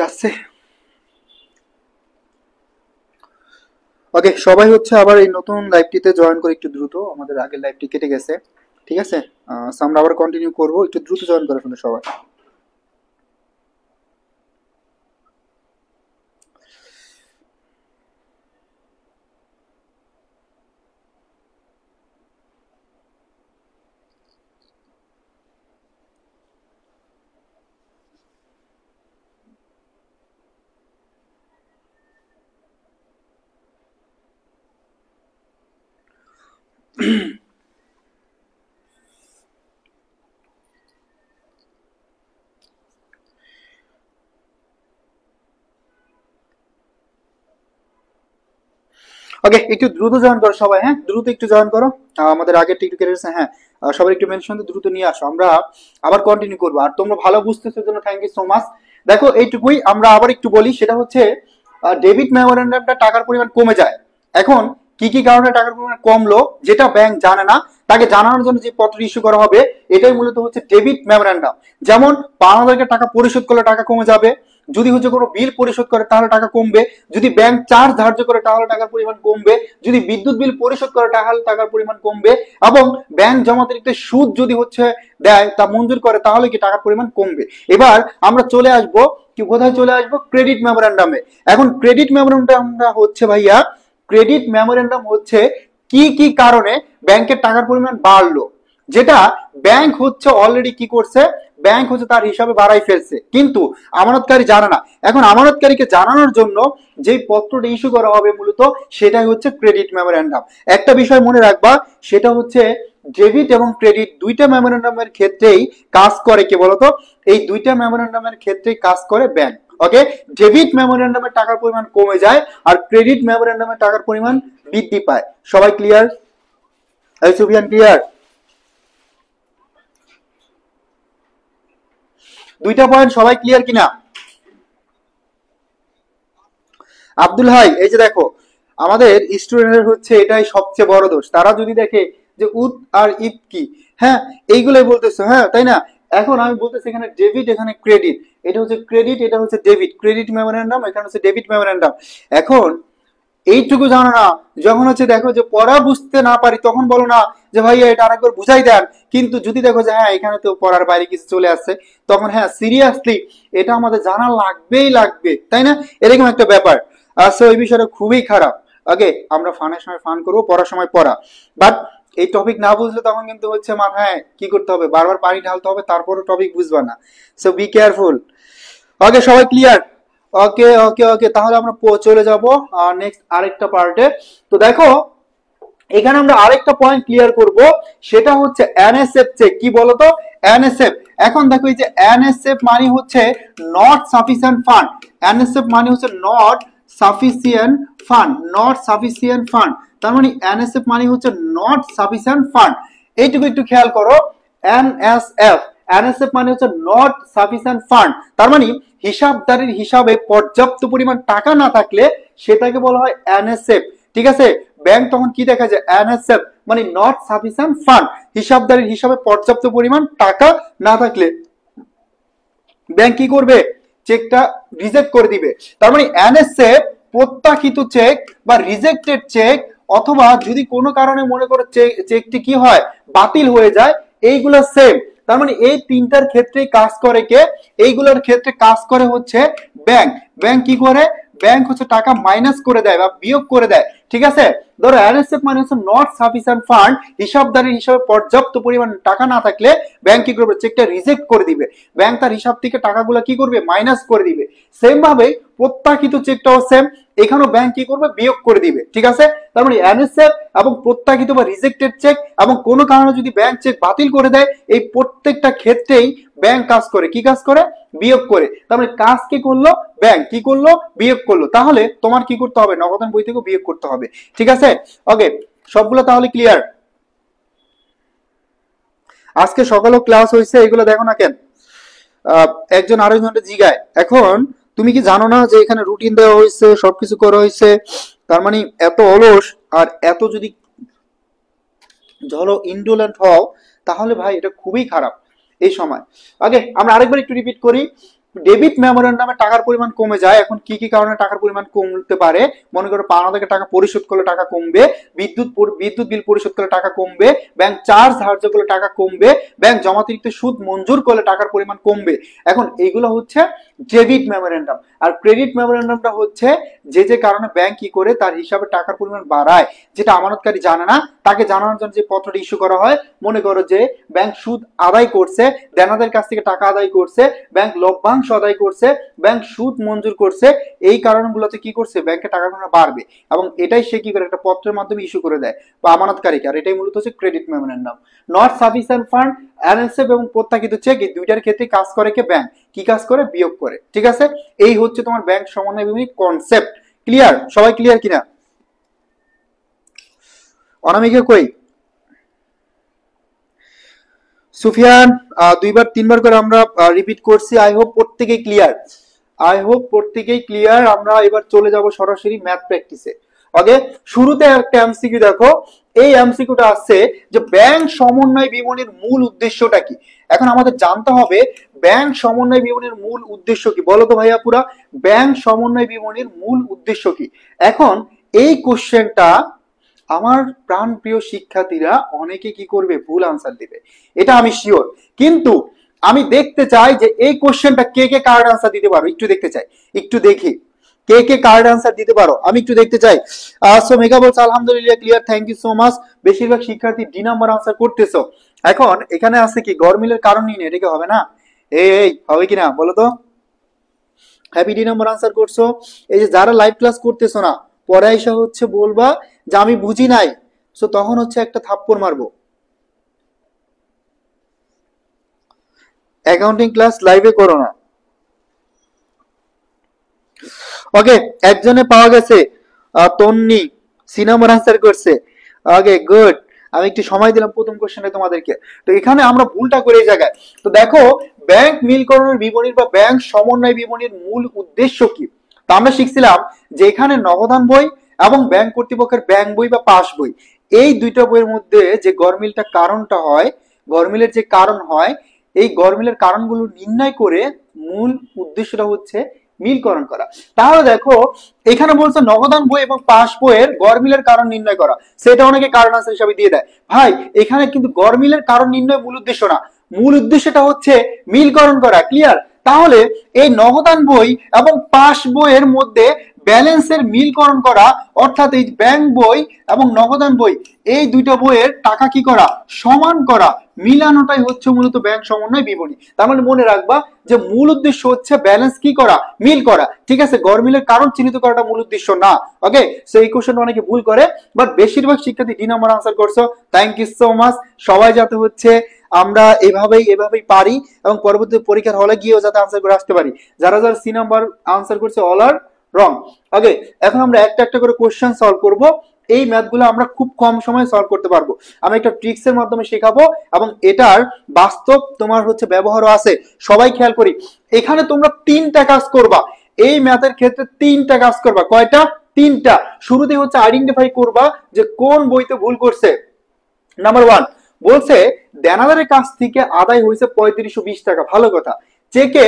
আছে। ওকে, সবাই হচ্ছে আবার এই নতুন লাইভটিতে জয়েন করে একটু দ্রুত, আমাদের আগের লাইভটি কেটে গেছে। ঠিক আছে, আমরা আবার কন্টিনিউ করব, একটু দ্রুত জয়েন করে ফেলো সবাই। ওকে, একটু দ্রুত জয়েন করো সবাই, হ্যাঁ দ্রুত একটু জয়েন করো। আমাদের আগের টিকিট কেটে গেছে, হ্যাঁ সবাই একটু মেনশন দ্রুত নিয়ে আসো, আমরা আবার কন্টিনিউ করবো। আর তোমরা ভালো বুঝতেছো জন্য থ্যাংক ইউ সো মাচ। দেখো এইটুকুই, আমরা আবার একটু বলি, সেটা হচ্ছে ডেবিট মেমোরেন্ডামটা টাকার পরিমাণ কমে যায়। এখন কি কি কারণে টাকার পরিমাণ কমলো যেটা ব্যাংক জানে না, তাকে জানানোর জন্য যে পত্র ইস্যু করা হবে এটাই মূলত হচ্ছে ডেবিট মেমোরেন্ডাম। যেমন ৫,০০০ টাকা পরিশোধ করলে টাকা কমে যাবে, যদি হচ্ছে কোনো বিল পরিশোধ করে তাহলে টাকা কমবে, যদি ব্যাংক চার্জ ধার্য করে তাহলে টাকার পরিমাণ কমবে, যদি বিদ্যুৎ বিল পরিশোধ করে তাহলে টাকার পরিমাণ কমবে, এবং ব্যাংক জমাতিরিক্ত সুদ যদি হচ্ছে দেয় তা মঞ্জুর করে তাহলে কি টাকার পরিমাণ কমবে। এবার আমরা চলে আসবো কি, কোথায় চলে আসবো, ক্রেডিট মেমোরেন্ডামে। এখন ক্রেডিট মেমোরেন্ডামটা হচ্ছে ভাইয়া, ক্রেডিট মেমোরেন্ডাম হচ্ছে কি কি কারণে ব্যাংকের টাকার পরিমাণ বাড়লো, যেটা ব্যাংক হচ্ছে অলরেডি কি করছে, ব্যাংক হচ্ছে তার হিসাবে বাড়াই ফেলছে, কিন্তু আমানতকারী জানে না। এখন আমানতকারীকে জানানোর জন্য যেই পত্রটা ইস্যু করা হবে মূলত সেটাই হচ্ছে ক্রেডিট মেমোরেন্ডাম। একটা বিষয় মনে রাখবা, সেটা হচ্ছে ডেবিট এবং ক্রেডিট দুইটা মেমোরেন্ডামের ক্ষেত্রেই কাজ করে কে বলতো, এই দুইটা মেমোরেন্ডামের ক্ষেত্রেই কাজ করে ব্যাংক। ওকে, ডেবিট মেমোরেন্ডামের টাকার পরিমাণ কমে যায় আর ক্রেডিট মেমোরেন্ডামের টাকার পরিমাণ বৃদ্ধি পায়। সবাই ক্লিয়ার? সুফিয়ান ক্লিয়ার? দুইটা পয়েন্ট সবাই ক্লিয়ার কিনা? আব্দুল হাই, এই যে দেখো, আমাদের স্টুডেন্টের হচ্ছে এটাই সবচেয়ে বড় দোষ, তারা যদি দেখে যে উদ আর ইদ কি, হ্যাঁ এইগুলোই বলতেছে, হ্যাঁ তাই না। এখন আমি বলতেছি এখানে ডেবিট, এখানে ক্রেডিট, এটা হচ্ছে ক্রেডিট, এটা হচ্ছে ডেবিট, ক্রেডিট মেমোরেন্ডাম, এখানে হচ্ছে ডেবিট মেমোরেন্ডাম। এখন এইটুকু জানো না, যখন হচ্ছে দেখো যে পড়া বুঝতে না পারি তখন বলো না যে ভাইয়া এটা আরেকবার বুঝাই দেন, কিন্তু যদি দেখো যে হ্যাঁ এখানে তো পড়ার বাইরে কিছু চলে আসছে, তখন হ্যাঁ সিরিয়াসলি এটা আমাদের জানা লাগবেই লাগবে, তাই না, এরকম একটা ব্যাপার। সো এই বিষয়টা খুবই খারাপ। ওকে, আমরা ফানের সময় ফান করবো, পড়ার সময় পড়া, বাট এই টপিক না বুঝলে তখন কিন্তু হচ্ছে মাথায় কি করতে হবে, বারবার পানি ঢালতে হবে, তারপরও টপিক বুঝবা না। So be careful. ওকে, সবাই ক্লিয়ার? ওকে ওকে ওকে, তাহলে আমরা চলে যাব নেক্সট আরেকটা পার্টে। তো দেখো এখানে আমরা আরেকটা পয়েন্ট ক্লিয়ার করব, সেটা হচ্ছে এনএসএফ চেক। কি বলতো, এনএসএফ। এখন দেখো এই যে এনএসএফ মানে হচ্ছে নট সাফিসিয়েন্ট ফান্ড, এনএসএফ মানে হচ্ছে not sufficient fund, not sufficient fund. তার মানে এনএসএফ মানে হচ্ছে নট সাফিসিয়েন্ট ফান্ড। এইটুকু একটু খেয়াল করো, এনএসএফ, এনএসএফ মানে হচ্ছে নট সাফিসিয়েন্ট ফান্ড। তার মানে হিসাবদারির হিসাবে পর্যাপ্ত পরিমাণ টাকা না থাকলে সেটাকে বলা হয় এনএসএফ। ঠিক আছে, ব্যাংক তখন কি দেখা যায়, এনএসএফ মানে নট সাফিসিয়েন্ট ফান্ড, হিসাবদারির হিসাবে পর্যাপ্ত পরিমাণ টাকা না থাকলে ব্যাংক কি করবে, চেকটা রিজেক্ট করে দিবে। তার মানে এনএসএফ প্রত্যাখিত চেক বা রিজেক্টেড চেক, অথবা যদি কোনো কারণে মনে করো চেকটি কি হয়, বাতিল হয়ে যায়, এইগুলো সেম। তার মানে এই তিনটার ক্ষেত্রে কাজ করে কে, এইগুলোর ক্ষেত্রে কাজ করে হচ্ছে ব্যাংক। ব্যাংক কি করে, ব্যাংক হচ্ছে টাকা মাইনাস করে দেয় বা বিয়োগ করে দেয়। ঠিক আছে, ধরো এনএসএফ মানে হচ্ছে নট সাফিসিয়েন্ট ফান্ড, হিসাবদারির হিসাবে পর্যাপ্ত পরিমাণ টাকা না থাকলে ব্যাংক কি করবে, চেকটা রিজেক্ট করে দিবে, ব্যাংক তার হিসাব থেকে টাকাগুলো কি করবে, মাইনাস করে দিবে। সেম ভাবে প্রত্যাখিত চেকটাও সেম, এখানেও ব্যাংক কি করবে, বিয়োগ করে দিবে। ঠিক আছে, তার মানে এনএসএফ এবং প্রত্যাখিত বা রিজেক্টেড চেক এবং কোনো কারণে যদি ব্যাংক চেক বাতিল করে দেয়, এই প্রত্যেকটা ক্ষেত্রেই ব্যাংক কাজ করে, কি কাজ করে, বিয়োগ করে। তার মানে কাজ কি করলো, ব্যাংক কি করলো, বিয়োগ করলো। তাহলে তোমার কি করতে হবে, নগদান বই থেকে বিয়োগ করতে হবে। ঠিক আছে, ওকে, সবগুলো তাহলে ক্লিয়ার? আজকে সকালেও ক্লাস হয়েছে, এগুলো দেখো না কেন? একজন আরেকজনকে জিগায়। এখন তুমি কি জানো না যে এখানে রুটিন দেওয়া হয়েছে, সবকিছু করা হয়েছে, তার মানে এত অলস আর এত যদি ধরো ইন্ডোলেন্ট হও, তাহলে ভাই এটা খুবই খারাপ এই সময়। ওকে, আমরা আরেকবার একটু রিপিট করি। ডেবিট মেমোরেন্ডামে টাকার পরিমাণ কমে যায়। এখন কি কি কারণে টাকার পরিমাণ কমতে পারে? মনে করো ৫,০০০ টাকা পরিশোধ করলে টাকা কমবে, বিদ্যুৎ বিল পরিশোধ করলে টাকা কমবে, ব্যাংক চার্জ ধার্য করলে টাকা কমবে, ব্যাংক জমাতিরিক্ত সুদ মঞ্জুর করলে টাকার পরিমাণ কমবে। এখন এইগুলো হচ্ছে ডেবিট মেমোরেন্ডাম। আর ক্রেডিট মেমোরেন্ডামটা হচ্ছে যে কারণে ব্যাংক কি করে তার হিসাবে টাকার পরিমাণ বাড়ায়, যেটা আমানতকারী জানে না, তাকে জানানোর জন্য যে পত্রটি ইস্যু করা হয়। মনে করো যে ব্যাংক সুদ আদায় করছে, দেনাদের কাছ থেকে টাকা আদায় করছে, ব্যাংক লভ্যাংশ আদায় করছে, ব্যাংক সুদ মঞ্জুর করছে, এই কারণগুলোতে কি করছে ব্যাংকে টাকার পরিমাণ বাড়বে, এবং এটাই সে কি করে একটা পত্রের মাধ্যমে ইস্যু করে দেয় বা আমানতকারীকে। আর এটাই মূলত হচ্ছে credit memorandum. Not sufficient fund, NSF এবং প্রত্যাখিত চেক, এই দুইটার ক্ষেত্রে কাজ করে কে? ব্যাংক। কি কাজ করে? বিয়োগ করে। ঠিক আছে, এই হচ্ছে তোমার ব্যাংক সমন্বয় বিবরণী কনসেপ্ট। ক্লিয়ার? সবাই ক্লিয়ার কিনা? অনামিকা কই? সুফিয়ান, দুইবার তিনবার করে আমরা রিপিট করছি। আই হোপ প্রত্যেকেই ক্লিয়ার। আমরা এবার চলে যাব সরাসরি ম্যাথ প্র্যাকটিসে। ওকে, শুরুতে একটা এমসিকিউ দেখো। এই এমসিকিউটা আসছে যে ব্যাংক সমন্বয় বিবরণীর মূল উদ্দেশ্যটা কি। এখন আমাদের জানতে হবে ব্যাংক সমন্বয় বিবরণীর মূল উদ্দেশ্য কি। বলো তো ভাইয়া পুরা, ব্যাংক সমন্বয় বিবরণীর মূল উদ্দেশ্য কি? এখন এই কোশ্চেনটা আমার প্রাণ প্রিয় শিক্ষার্থীরা অনেকে কি করবে? ভুল আনসার দিবে, এটা আমি শিওর। কিন্তু আমি দেখতে চাই যে এই কোশ্চেনটা কে কে কারেক্ট আনসার দিতে পারো, একটু দেখতে চাই, একটু দেখি কে কে কারেক্ট আনসার দিতে পারো, আমি একটু দেখতে চাই। সো মেগা বলছে আলহামদুলিল্লাহ clear, thank you so much. বেশিরভাগ শিক্ষার্থী ডি নাম্বার আনসার করতেছো। এখন এখানে আছে কি গরমিলের কারণ নিয়ে, এটা কি হবে না? এই হবে কিনা বলো তো? হ্যাপি ডি নাম্বার আনসার করছো। এই যে যারা লাইভ ক্লাস করতেছো না, পরে এসে হচ্ছে বলবা যে আমি বুঝি নাই, সো তখন হচ্ছে একটা থাপ্পড় মারবো। অ্যাকাউন্টিং ক্লাস লাইভে করো না। ওকে, একজনে পাওয়া গেছে, তন্নি সি নাম্বার আনসার করছে। ওকে গুড, আমি একটু সময় দিলাম প্রথম কোশ্চেনে তোমাদেরকে। তো এখানে আমরা ভুলটা করে এই জায়গায়। তো দেখো, ব্যাংক মিলকরণের বিবরণীর বা ব্যাংক সমন্বয় বিবরণীর মূল উদ্দেশ্য কি? তা আমরা শিখছিলাম যে এখানে নগদান বই এবং ব্যাংক কর্তৃপক্ষের ব্যাংক বই বা পাস বই, এই দুইটা বইয়ের মধ্যে যে গরমিলটা কারণটা হয়, গরমিলের যে কারণ হয়, এই গরমিলের কারণগুলো নির্ণয় করে মূল উদ্দেশ্যটা হচ্ছে মিলকরণ করা। তাহলে দেখো এখানে বলছে নগদান বই এবং পাস বইয়ের গরমিলের কারণ নির্ণয় করা, সেটা অনেকে কারণ আনসার হিসাবে দিয়ে দেয়। ভাই এখানে কিন্তু গরমিলের কারণ নির্ণয় মূল উদ্দেশ্য না, মূল উদ্দেশ্যটা হচ্ছে মিলকরণ করা। ক্লিয়ার? তাহলে এই নগদান বই এবং পাস বইয়ের মধ্যে ব্যালেন্সের মিলকরণ করা, অর্থাৎ এই ব্যাংক বই এবং নগদান বই এই দুইটা বইয়ের টাকা কি করা? সমান করা, মিলানোটাই হচ্ছে মূলত ব্যাংক সমন্বয় বিবরণী। তার মানে মনে রাখবা যে মূল উদ্দেশ্য হচ্ছে ব্যালেন্স কি করা? মিল করা। ঠিক আছে, গরমিলের কারণ চিহ্নিত করাটা মূল উদ্দেশ্য না। ওকে, সো এই কোশ্চেনটা অনেকে ভুল করে, বাট বেশিরভাগ শিক্ষার্থী ডি নাম্বার আনসার করছো, থ্যাংক ইউ সো মাচ। সবাই যাতে হচ্ছে আমরা এভাবেই পারি এবং পরবর্তী পরীক্ষার হলে গিয়েও যাতে আনসার করে আসতে পারি। যারা যারা সি নাম্বার আনসার করছে অল আর রং। ওকে, এখন আমরা একটা একটা করে কোশ্চেন সলভ করব। এই ম্যাথগুলো আমরা খুব কম সময়ে সলভ করতে পারবো। আমি একটা ট্রিক্সের মাধ্যমে শেখাবো এবং এটার বাস্তব তোমার হচ্ছে ব্যবহারও আছে। সবাই খেয়াল করি, এখানে তোমরা তিনটা কাজ করবা। এই ম্যাথের ক্ষেত্রে তিনটা কাজ করবা। কয়টা? তিনটা। শুরুতে হচ্ছে আইডেন্টিফাই করবা যে কোন বইতে ভুল করছে। নাম্বার ওয়ান বলছে দেনাদারের কাছ থেকে আদায় হয়েছে ৩৫২০ টাকা, ভালো কথা। চেকে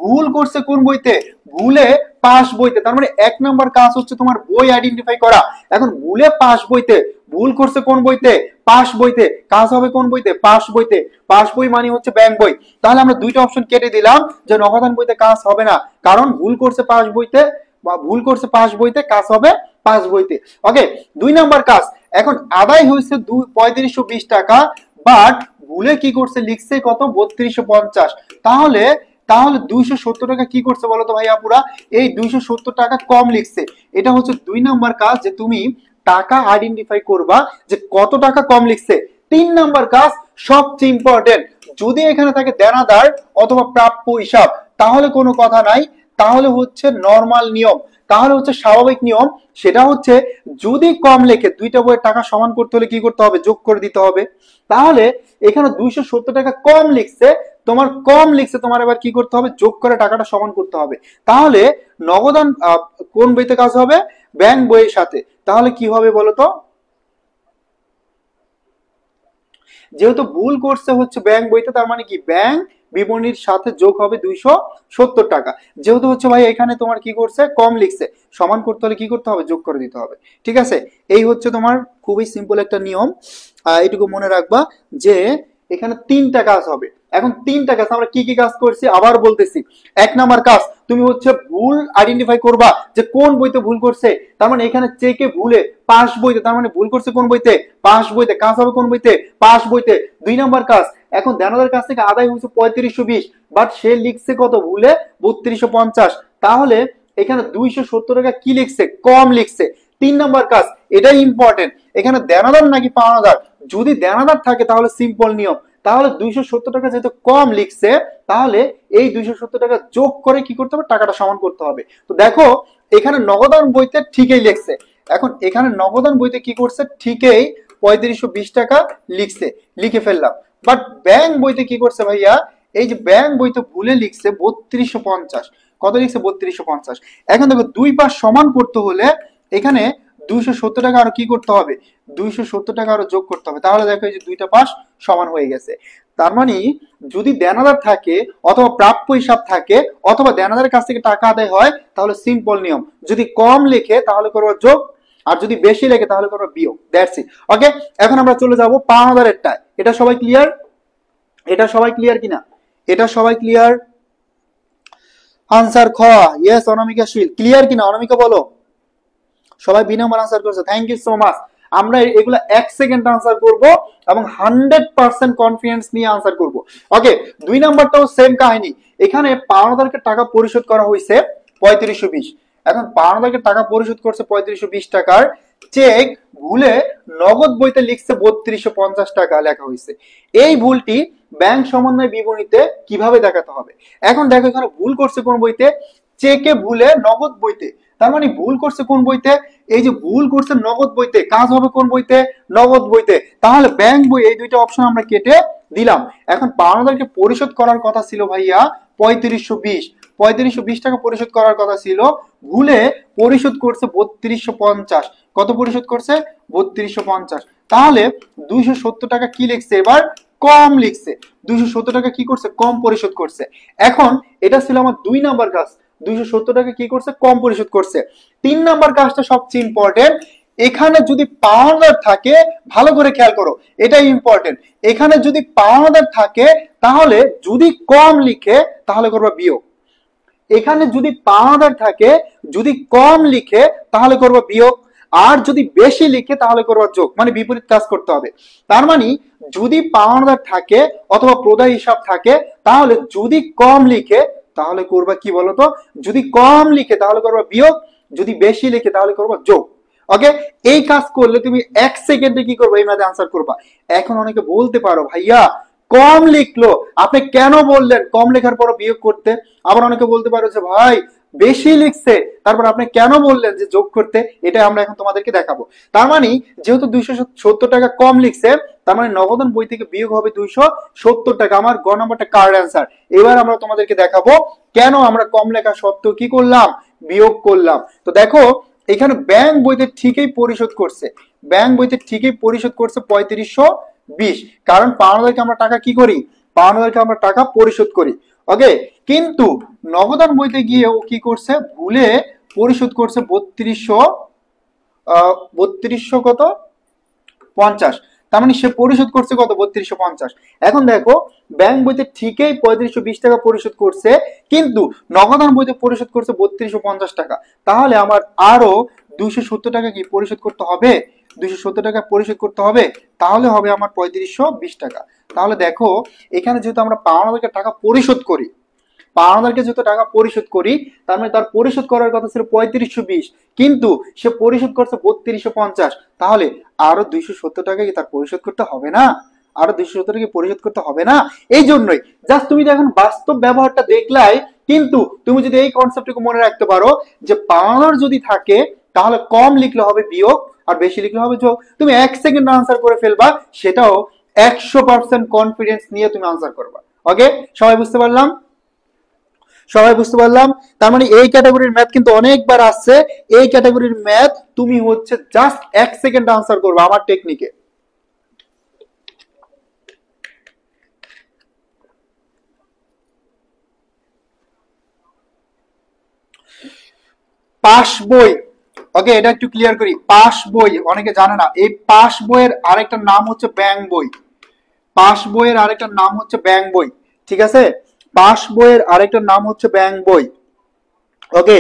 ভুল করছে কোন বইতে? ভুলে পাস বইতে। তার মানে এক নাম্বার কাজ হচ্ছে তোমার বই আইডেন্টিফাই করা। এখন ভুলে পাস বইতে, ভুল করছে কোন বইতে? পাস বইতে। কাজ হবে কোন বইতে? পাস বইতে। পাস বই মানে হচ্ছে ব্যাংক বই। তাহলে আমরা দুইটা অপশন কেটে দিলাম যে নগদান বইতে কাজ হবে না, কারণ ভুল করছে পাস বইতে, বা ভুল করছে পাস বইতে, কাজ হবে পাস বইতে। ওকে, দুই নাম্বার কাজ, এখন আদায় হয়েছে ৩৫২০ টাকা, বাট ভুলে কি করছে? লিখছে কত? ৩২৫০। তাহলে ২৭০ টাকা কি করছে বলো তো ভাইয়া পুরা? এই ২৭০ টাকা কম লিখছে। এটা হচ্ছে দুই নাম্বার কাজ, যে তুমি টাকা আইডেন্টিফাই করবা যে কত টাকা কম লিখছে। তিন নাম্বার কাজ সবচেয়ে ইম্পর্টেন্ট, যদি এখানে থাকে দেনাদার অথবা প্রাপ্য হিসাব, তাহলে কোনো কথা নাই, তাহলে হচ্ছে নরমাল নিয়ম, তাহলে হচ্ছে স্বাভাবিক নিয়ম। সেটা হচ্ছে যদি কম লেখে, দুইটা বইয়ের টাকা সমান করতে হলে কি করতে হবে? যোগ করে দিতে হবে। তাহলে এখানে ২৭০ টাকা কম লিখছে, তোমার এবার কি করতে হবে? যোগ করে টাকাটা সমান করতে হবে। তাহলে নগদান কোন বইতে কাজ হবে? ব্যাংক বইয়ের সাথে। তাহলে কি হবে বলতো? যেহেতু ভুল করছে হচ্ছে ব্যাংক বইতে, তার মানে কি ব্যাংক বিবরণীর সাথে যোগ হবে 270 টাকা। যেহেতু হচ্ছে ভাই এখানে তোমার কি করছে, কম লিখছে, সমান করতে হলে কি করতে হবে, যোগ করে দিতে হবে। ঠিক আছে, এই হচ্ছে তোমার খুবই সিম্পল একটা নিয়ম। এইটুকু মনে রাখবা যে এখানে 3টা কাজ হবে। এখন 3টা কাজ আমরা কি কি কাজ করছি আবার বলতেছি। 1 নাম্বার কাজ, তুমি হচ্ছে ভুল আইডেন্টিফাই করবা যে কোন বইতে ভুল করছে। তার মানে এখানে চেকে ভুলে পাস বইতে, তার মানে ভুল করছে কোন বইতে, পাস বইতে। কাজ হবে কোন বইতে, পাস বইতে। 2 নাম্বার কাজ, এখন দেনাদার কাছ থেকে আদায় হয়েছে 3520, বাট সে লিখছে কত, ভুলে 3250। তাহলে এখানে 270 টাকা কি লিখছে, কম লিখছে। 3 নাম্বার কাজ, এটাই ইম্পর্টেন্ট, এখানে দেনাদার নাকি পাওনাদার। যদি দেনাদার থাকে তাহলে সিম্পল নিয়ম, তাহলে 270 টাকা যেহেতু কম লিখছে, তাহলে এই 270 টাকা যোগ করে কি করতে হবে, টাকাটা সমান করতে হবে। তো দেখো এখানে নগদান বইতে ঠিকই লিখছে। এখন এখানে নগদান বইতে কি করছে, ঠিকই 3520 টাকা লিখছে, লিখে ফেললাম। বাট ব্যাংক বইতে কি করছে ভাইয়া, এই যে ব্যাংক বইতে ভুলে লিখছে 3250। কত লিখছে, 3250। এখন দেখো দুই পাশ সমান করতে হলে এখানে 270 টাকা আরো কি করতে হবে, 270 টাকা আরো যোগ করতে হবে। তাহলে দেখো এই যে দুইটা পাশ সমান হয়ে গেছে। তার মানে যদি দেনাদার থাকে অথবা প্রাপ্য হিসাব থাকে অথবা দেনাদারের কাছ থেকে টাকা আদায় হয়, তাহলে সিম্পল নিয়ম, যদি কম লেখে তাহলে করবো যোগ, আর যদি বেশি লেখে তাহলে করবো বিয়োগ। That's it. ওকে, এখন আমরা চলে যাব পাওনাদারেরটা। এটা সবাই ক্লিয়ার, এটা সবাই ক্লিয়ার কিনা, এটা সবাই ক্লিয়ার? আনসার খ, ইয়েস অনামিকা শীল, ক্লিয়ার কিনা অনামিকা বলো। সবাই বি নাম্বার আনসার করছে, থ্যাংক ইউ সো মাচ। আমরা এগুলো 1 সেকেন্ড আনসার করব এবং 100% কনফিডেন্স নিয়ে আনসার করব। ওকে, 2 নাম্বারটাও সেম কাহিনী। এখানে পাওনাদারকে টাকা পরিশোধ করা হয়েছে 3520। এখন পাওনাদারকে টাকা পরিশোধ করছে 3520 টাকার, চেক ভুলে নগদ বইতে লিখছে 3250 টাকা লেখা হয়েছে। এই ভুলটি ব্যাংক সমন্বয় বিবরণীতে কিভাবে দেখাতে হবে। এখন দেখো এখানে ভুল করছে কোন বইতে, চেকে ভুলে নগদ বইতে। তার মানে ভুল করছে কোন বইতে, এই যে ভুল করছে নগদ বইতে, কাজ হবে কোন বইতে, নগদ বইতে। তাহলে ব্যাংক বই, এই দুইটা অপশন আমরা কেটে দিলাম। এখন পাওনাদারকে পরিশোধ করার কথা ছিল ভাইয়া 3520 টাকা পরিশোধ করার কথা ছিল, ভুলে পরিশোধ করছে 3250। কত পরিশোধ করছে, 3250। তাহলে 270 টাকা কি লিখছে, এবার কম লিখছে। 270 টাকা কি করছে, কম পরিশোধ করছে। এখন এটা ছিল আমার 2 নাম্বার কাজ, 270 টাকা কি করছে, কম পরিশোধ করছে। 3 নাম্বার কাজটা সবচেয়ে ইম্পর্টেন্ট। এখানে যদি পাওনাদার থাকে, ভালো করে খেয়াল করো, এটাই ইম্পর্টেন্ট। এখানে যদি পাওনাদার থাকে তাহলে যদি কম লিখে তাহলে করবা বিয়োগ। এখানে যদি পাওনাদার থাকে, যদি কম লিখে তাহলে করবা বিয়োগ, আর যদি বেশি লিখে তাহলে করবা যোগ, মানে বিপরীত কাজ করতে হবে। তার মানে যদি পাওনাদার থাকে অথবা প্রদায় হিসাব থাকে, তাহলে যদি কম লিখে তাহলে করবা কি বলতো, যদি কম লিখে তাহলে করবা বিয়োগ, যদি বেশি লিখে তাহলে করবা যোগ। ওকে, এই কাজ করলে তুমি 1 সেকেন্ডে কি করবে, এই ম্যাথে আনসার করবা। এখন অনেকে বলতে পারো ভাইয়া কম লিখলো, আপনি কেন বললেন কম লেখার পর বিয়োগ করতে। আবার অনেকে বলতে পারো যে ভাই বেশি লিখছে, তারপর আপনি কেন বললেন যে যোগ করতে। এটা আমরা এখন তোমাদেরকে দেখাবো। তার মানে যেহেতু 270 টাকা কম লিখছে, তার মানে নগদান বই থেকে বিয়োগ হবে 270 টাকা। আমার গ নাম্বারটা কার্ড অ্যান্সার। এবার আমরা তোমাদেরকে দেখাবো কেন আমরা কম লেখা সত্ত্বেও কি করলাম, বিয়োগ করলাম। তো দেখো এখানে ব্যাংক বইতে ঠিকই পরিশোধ করছে, ব্যাংক বইতে ঠিকই পরিশোধ করছে 3520, কারণ পাওনাদারকে আমরা টাকা কি করি, পাওনাদারকে আমরা টাকা পরিশোধ করি। ওকে, কিন্তু নগদান বইতে গিয়ে ও কি করছে, ভুলে পরিশোধ করছে 3250 কত 50। তার মানে সে পরিশোধ করছে কত, 3250। এখন দেখো ব্যাংক বইতে ঠিকই 3520 টাকা পরিশোধ করছে, কিন্তু নগদান বইতে পরিশোধ করছে 3250 টাকা। তাহলে আমার আরো 270 টাকা কি পরিশোধ করতে হবে, 270 টাকা পরিশোধ করতে হবে, তাহলে হবে আমার 3520 টাকা। তাহলে দেখো এখানে যেহেতু আমরা পাওনাদারকে টাকা পরিশোধ করি, পাওনাদারকে যত টাকা পরিশোধ করি, তার মানে তার পরিশোধ করার কথা ছিল 3520, কিন্তু সে পরিশোধ করছে 3250। তাহলে আরো 270 টাকা কি তার পরিশোধ করতে হবে না, আরো 270 টাকা পরিশোধ করতে হবে না। এই জন্যই জাস্ট তুমি এখন বাস্তব ব্যবহারটা দেখলাই, কিন্তু তুমি যদি এই কনসেপ্টটুকু মনে রাখতে পারো যে পাওনাদার যদি থাকে তাহলে কম লিখলে হবে বিয়োগ আর বেশি লিখলে হবে যোগ, তুমি 1 সেকেন্ড আনসার করে ফেলবা, সেটাও 100% কনফিডেন্স নিয়ে তুমি আনসার করবা। ওকে, সবাই বুঝতে পারলাম, সবাই বুঝতে পারলাম। তার মানে এই ক্যাটাগরির ম্যাথ কিন্তু অনেকবার আসছে, এই ক্যাটাগরির ম্যাথ তুমি হচ্ছে জাস্ট 1 সেকেন্ড আনসার করবে আমার টেকনিকে। পাস বই, ওকে এটা একটু ক্লিয়ার করি। পাস বই অনেকে জানে না, এই পাস বইয়ের আরেকটা নাম হচ্ছে ব্যাংক বই। পাস বইয়ের আরেকটা নাম হচ্ছে ব্যাংক বই, ঠিক আছে? পাস বইয়ের আরেকটা নাম হচ্ছে ব্যাংক বই। ওকে,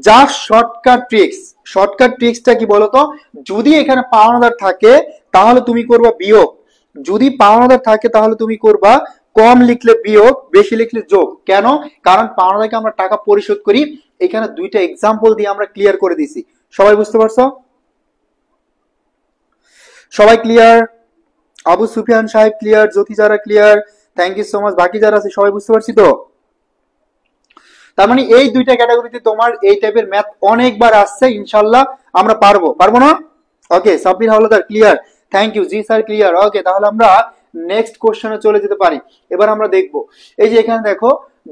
যা শর্টকাট ট্রিক্স, শর্টকাট ট্রিক্সটা কি বলতো? যদি এখানে পাওনাদার থাকে তাহলে তুমি করবা বিয়োগ, যদি পাওনাদার থাকে তাহলে তুমি করবা কম লিখলে বিয়োগ, বেশি লিখলে যোগ। কেন? কারণ পাওনাদারকে আমরা টাকা পরিশোধ করি। এখানে দুইটা এক্সাম্পল দিয়ে আমরা ক্লিয়ার করে দিছি। সবাই বুঝতে পারছো? সবাই ক্লিয়ার? আবু সুফিয়ান সাহেব ক্লিয়ার, জ্যোতি যারা clear, thank you so much. বাকি যারা আছে সবাই বুঝতে পারছি তো? তার মানে এই দুইটা ক্যাটাগরিতে তোমার এই টাইপের ম্যাথ অনেকবার আসছে, ইনশাল্লাহ আমরা পারবো, পারবো না? Okay, Sabbir Hawladar clear, thank you. জি স্যার ক্লিয়ার। ওকে, তাহলে আমরা নেক্সট কোশ্চেনে চলে যেতে পারি। এবার আমরা দেখবো, এই যে এখানে দেখো,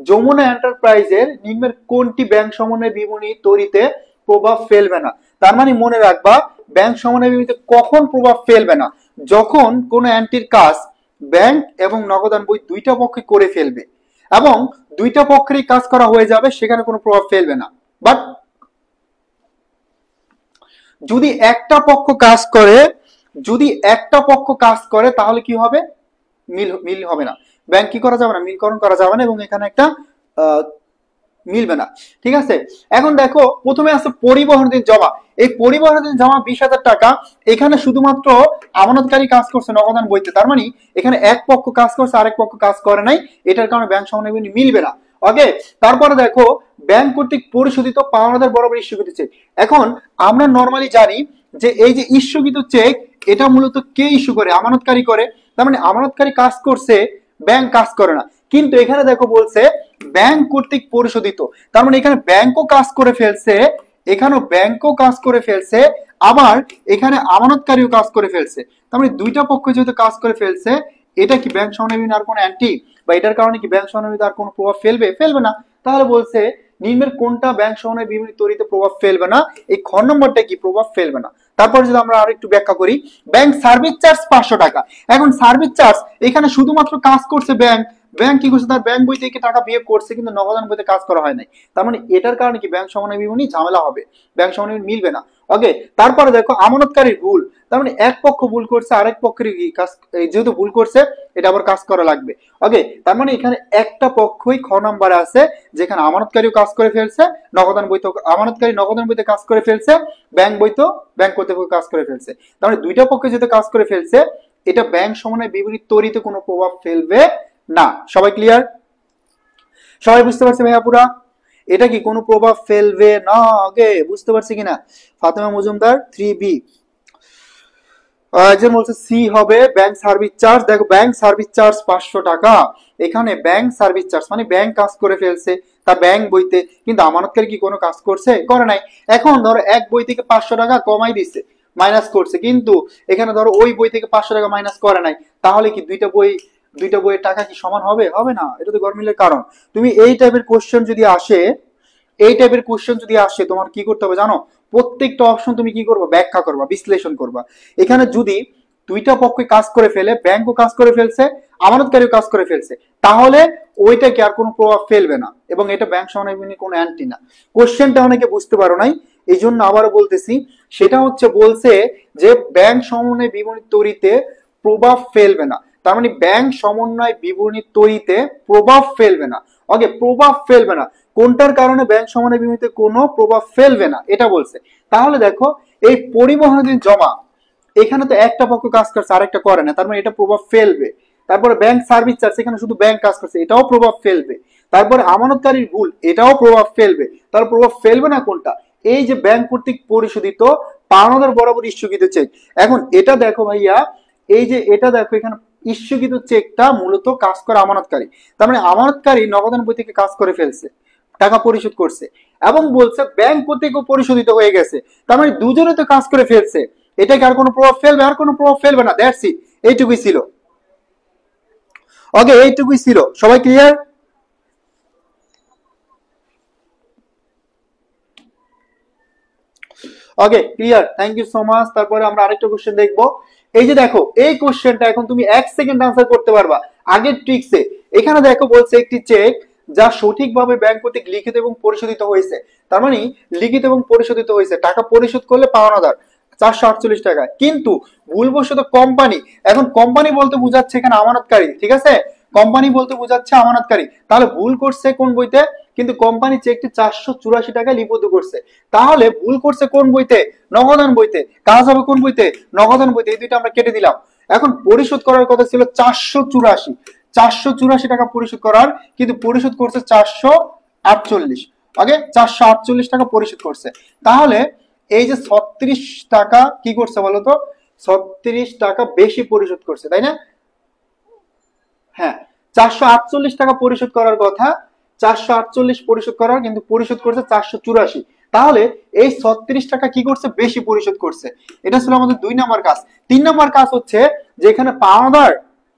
যমুনা এন্টারপ্রাইজের নিম্নের কোনটি ব্যাংক সমন্বয় বিবরণী তৈরিতে প্রভাব ফেলবে না? তার মানে মনে রাখবা, ব্যাংক সমন্বয় বিবরণীতে কখন প্রভাব ফেলবে না? যখন কোন এন্টির কাজ ব্যাংক এবং নগদান বই দুইটা পক্ষে করে ফেলবে এবং দুইটা পক্ষেরই কাজ করা হয়ে যাবে, সেখানে কোনো প্রভাব ফেলবে না। বাট যদি একটা পক্ষ কাজ করে, যদি একটা পক্ষ কাজ করে তাহলে কি হবে? মিল হবে না, ব্যাংক কি করা যাবে না, মিলকরণ করা যাবে না, এবং এখানে একটা মিলবে না, ঠিক আছে? এখন দেখো, প্রথমে আছে পরিবহনের জমা। এই পরিবহনের জমা 20,000 টাকা। এখানে শুধুমাত্র আমানতকারী কাজ করছে নগদান বইতে, তার মানে এখানে এক পক্ষ কাজ করছে, আরেক পক্ষ কাজ করে নাই, এটার কারণে ব্যাংক সমন্বয় বিবরণী মিলবে না। ওকে, তারপরে দেখো, ব্যাংক কর্তৃক পরিশোধিত পাওনাদার বরাবর ইস্যুকৃত চেক। এখন আমরা নর্মালি জানি যে এই যে ইস্যুকৃত চেক, এটা মূলত কে ইস্যু করে? আমানতকারী করে। তার মানে আমানতকারী কাজ করছে, ব্যাংক কাজ করে না। কিন্তু এখানে দেখো বলছে ব্যাংক কর্তৃক পরিশোধিত, তার মানে এখানে ব্যাংকও কাজ করে ফেলছে, এখানেও ব্যাংকও কাজ করে ফেলছে, আবার এখানে আমানতকারীও কাজ করে ফেলছে। তার মানে দুইটা পক্ষ যেহেতু কাজ করে ফেলছে, এটা কি ব্যাংক সমন্বয় বিবরণী আর কোনো অ্যান্টি, বা এটার কারণে কি ব্যাংক সমন্বয় বিবরণী আর কোনো প্রভাব ফেলবে? ফেলবে না। তাহলে বলছে নিম্নের কোনটা ব্যাংক সমন্বয় বিবরণী তৈরিতে প্রভাব ফেলবে না? এই খ নম্বরটা কি প্রভাব ফেলবে না। তারপর যদি আমরা আর একটু ব্যাখ্যা করি, ব্যাংক সার্ভিস চার্জ 500 টাকা। এখন সার্ভিস চার্জ এখানে শুধুমাত্র কাজ করছে ব্যাংক, ব্যাংক কি করছে? তার ব্যাংক বই থেকে টাকা বিয়োগ করছে, কিন্তু নগদান বইতে কাজ করা হয় নাই। তার মানে এটার কারণে কি ব্যাংক সমন্বয় বিবরণী ঝামেলা হবে, ব্যাংক সমন্বয় বিবরণী মিলবে না। ওকে, তারপরে দেখো আমানতকারীর ভুল, তার মানে এক পক্ষ ভুল করছে, আরেক পক্ষের কাজ, যেহেতু ভুল করছে এটা আবার কাজ করা লাগবে। ওকে, তার মানে এখানে একটা পক্ষই খ নাম্বারে আছে, যেখানে আমানতকারীও কাজ করে ফেলছে, নগদান বইতে আমানতকারী নগদান বইতে কাজ করে ফেলছে, ব্যাংক বইতে ব্যাংক কর্তৃপক্ষ কাজ করে ফেলছে। তার মানে দুইটা পক্ষে যেহেতু কাজ করে ফেলছে, এটা ব্যাংক সমন্বয় বিবরণী তৈরিতে কোনো প্রভাব ফেলবে না। সবাই ক্লিয়ার? সবাই বুঝতে পারছে ভাইয়া পুরা? এটা কি কোনো প্রভাব ফেলবে না? ওকে, বুঝতে পারছি কিনা? ফাতেমা মজুমদার 3B। একজন বলছে সি হবে ব্যাংক সার্ভিস চার্জ। দেখো, ব্যাংক সার্ভিস চার্জ 500 টাকা। এখানে ব্যাংক সার্ভিস চার্জ মানে ব্যাংক কাজ করে ফেলছে তার ব্যাংক বইতে, কিন্তু আমানতকারী কি কোনো কাজ করছে? করে নাই। এখন ধরো এক বই থেকে 500 টাকা কমাই দিচ্ছে, মাইনাস করছে, কিন্তু এখানে ধরো ওই বই থেকে 500 টাকা মাইনাস করে নাই, তাহলে কি দুইটা বইয়ের টাকা কি সমান হবে? হবে না। এটা তো গরমিলের কারণ। তুমি এই টাইপের কোশ্চেন যদি আসে, এই টাইপের কোশ্চেন যদি আসে, তোমার কি করতে হবে জানো? প্রত্যেকটা অপশন তুমি কি করবা? ব্যাখ্যা করবা, বিশ্লেষণ করবা। এখানে যদি দুইটা পক্ষে কাজ করে ফেলে, ব্যাংকও কাজ করে ফেলছে, আমানতকারীও কাজ করে ফেলছে, তাহলে ওইটাকে আর কোনো প্রভাব ফেলবে না, এবং এটা ব্যাংক সমন্বয় বিবরণী কোনো অ্যান্টি না। কোশ্চেনটা অনেকে বুঝতে পারো নাই, এই জন্য আবারও বলতেছি, সেটা হচ্ছে বলছে যে ব্যাংক সমন্বয় বিবরণী তৈরিতে প্রভাব ফেলবে না। তার মানে ব্যাংক সমন্বয় বিবরণী তৈরিতে প্রভাব ফেলবে না। ওকে, প্রভাব ফেলবে না, কোনটার কারণে ব্যাংক সমন্বয় বিবরণীতে কোনো প্রভাব ফেলবে না এটা বলছে। তাহলে দেখো, এই পরিবহনের জমা, এখানে তো একটা পক্ষ কাজ করছে, আরেকটা করে না, তার মানে এটা প্রভাব ফেলবে। তারপরে ব্যাংক সার্ভিস চার্জ, এখানে শুধু ব্যাংক কাজ করছে, এটাও প্রভাব ফেলবে। তারপরে আমানতকারীর ভুল, এটাও প্রভাব ফেলবে। তার প্রভাব ফেলবে না কোনটা? এই যে ব্যাংক কর্তৃক পরিশোধিত পাওনাদার বরাবর ইস্যুকৃত চেক। এখন এটা দেখো ভাইয়া, এই যে এটা দেখো, এখানে ইস্যুকৃত চেকটা মূলত কাজ করে আমানতকারী, তার মানে আমানতকারী নগদান বই থেকে কাজ করে ফেলছে, টাকা পরিশোধ করছে, এবং বলছে ব্যাংক কর্তৃক পরিশোধিত হয়ে গেছে, তার মানে দুজনে তো কাজ করে ফেলছে, এটাকে আর কোনো প্রভাব ফেলবে? আর কোনো প্রভাব ফেলবে না। দ্যাটস ইট, এইটুকুই ছিল। ওকে, এইটুকুই ছিল। সবাই clear? Okay, clear, thank you so much. তারপরে আমরা আরেকটা কোশ্চেন দেখবো। এই যে দেখো, এই কোশ্চেনটা এখন তুমি 1 সেকেন্ড আনসার করতে পারবা আগের ট্রিক্সে। এখানে দেখো বলছে একটি চেক যা সঠিকভাবে ব্যাংক কর্তৃক লিখিত এবং পরিশোধিত হয়েছে। তার মানে লিখিত এবং পরিশোধিত হয়েছে, টাকা পরিশোধ করলে পাওনাদার 448 টাকা। কিন্তু ভুলবশত কোম্পানি, এখন কোম্পানি বলতে বোঝাচ্ছে এখানে আমানতকারী, ঠিক আছে, কোম্পানি বলতে বোঝাচ্ছে আমানতকারী, তাহলে ভুল করছে কোন বইতে, কিন্তু কোম্পানি চেকটি 484 টাকায় লিপিবদ্ধ করছে, তাহলে ভুল করছে কোন বইতে, নগদান বইতে, কাজ হবে কোন বইতে, নগদান বইতে, এই দুইটা আমরা কেটে দিলাম। এখন পরিশোধ করার কথা ছিল 484, 484 টাকা পরিশোধ করার, কিন্তু পরিশোধ করছে 448, ওকে 448 টাকা পরিশোধ করছে, তাহলে এই যে 36 টাকা কি করছে বলতো, 36 টাকা বেশি পরিশোধ করছে, তাই না? হ্যাঁ, 448 টাকা পরিশোধ করার কথা, 448 পরিশোধ করার, কিন্তু পরিশোধ করছে 484, তাহলে এই 36 টাকা কি করছে, বেশি পরিশোধ করছে। এটা ছিল আমাদের 2 নম্বর কাজ। 3 নম্বর কাজ হচ্ছে যে এখানে পাওনাদার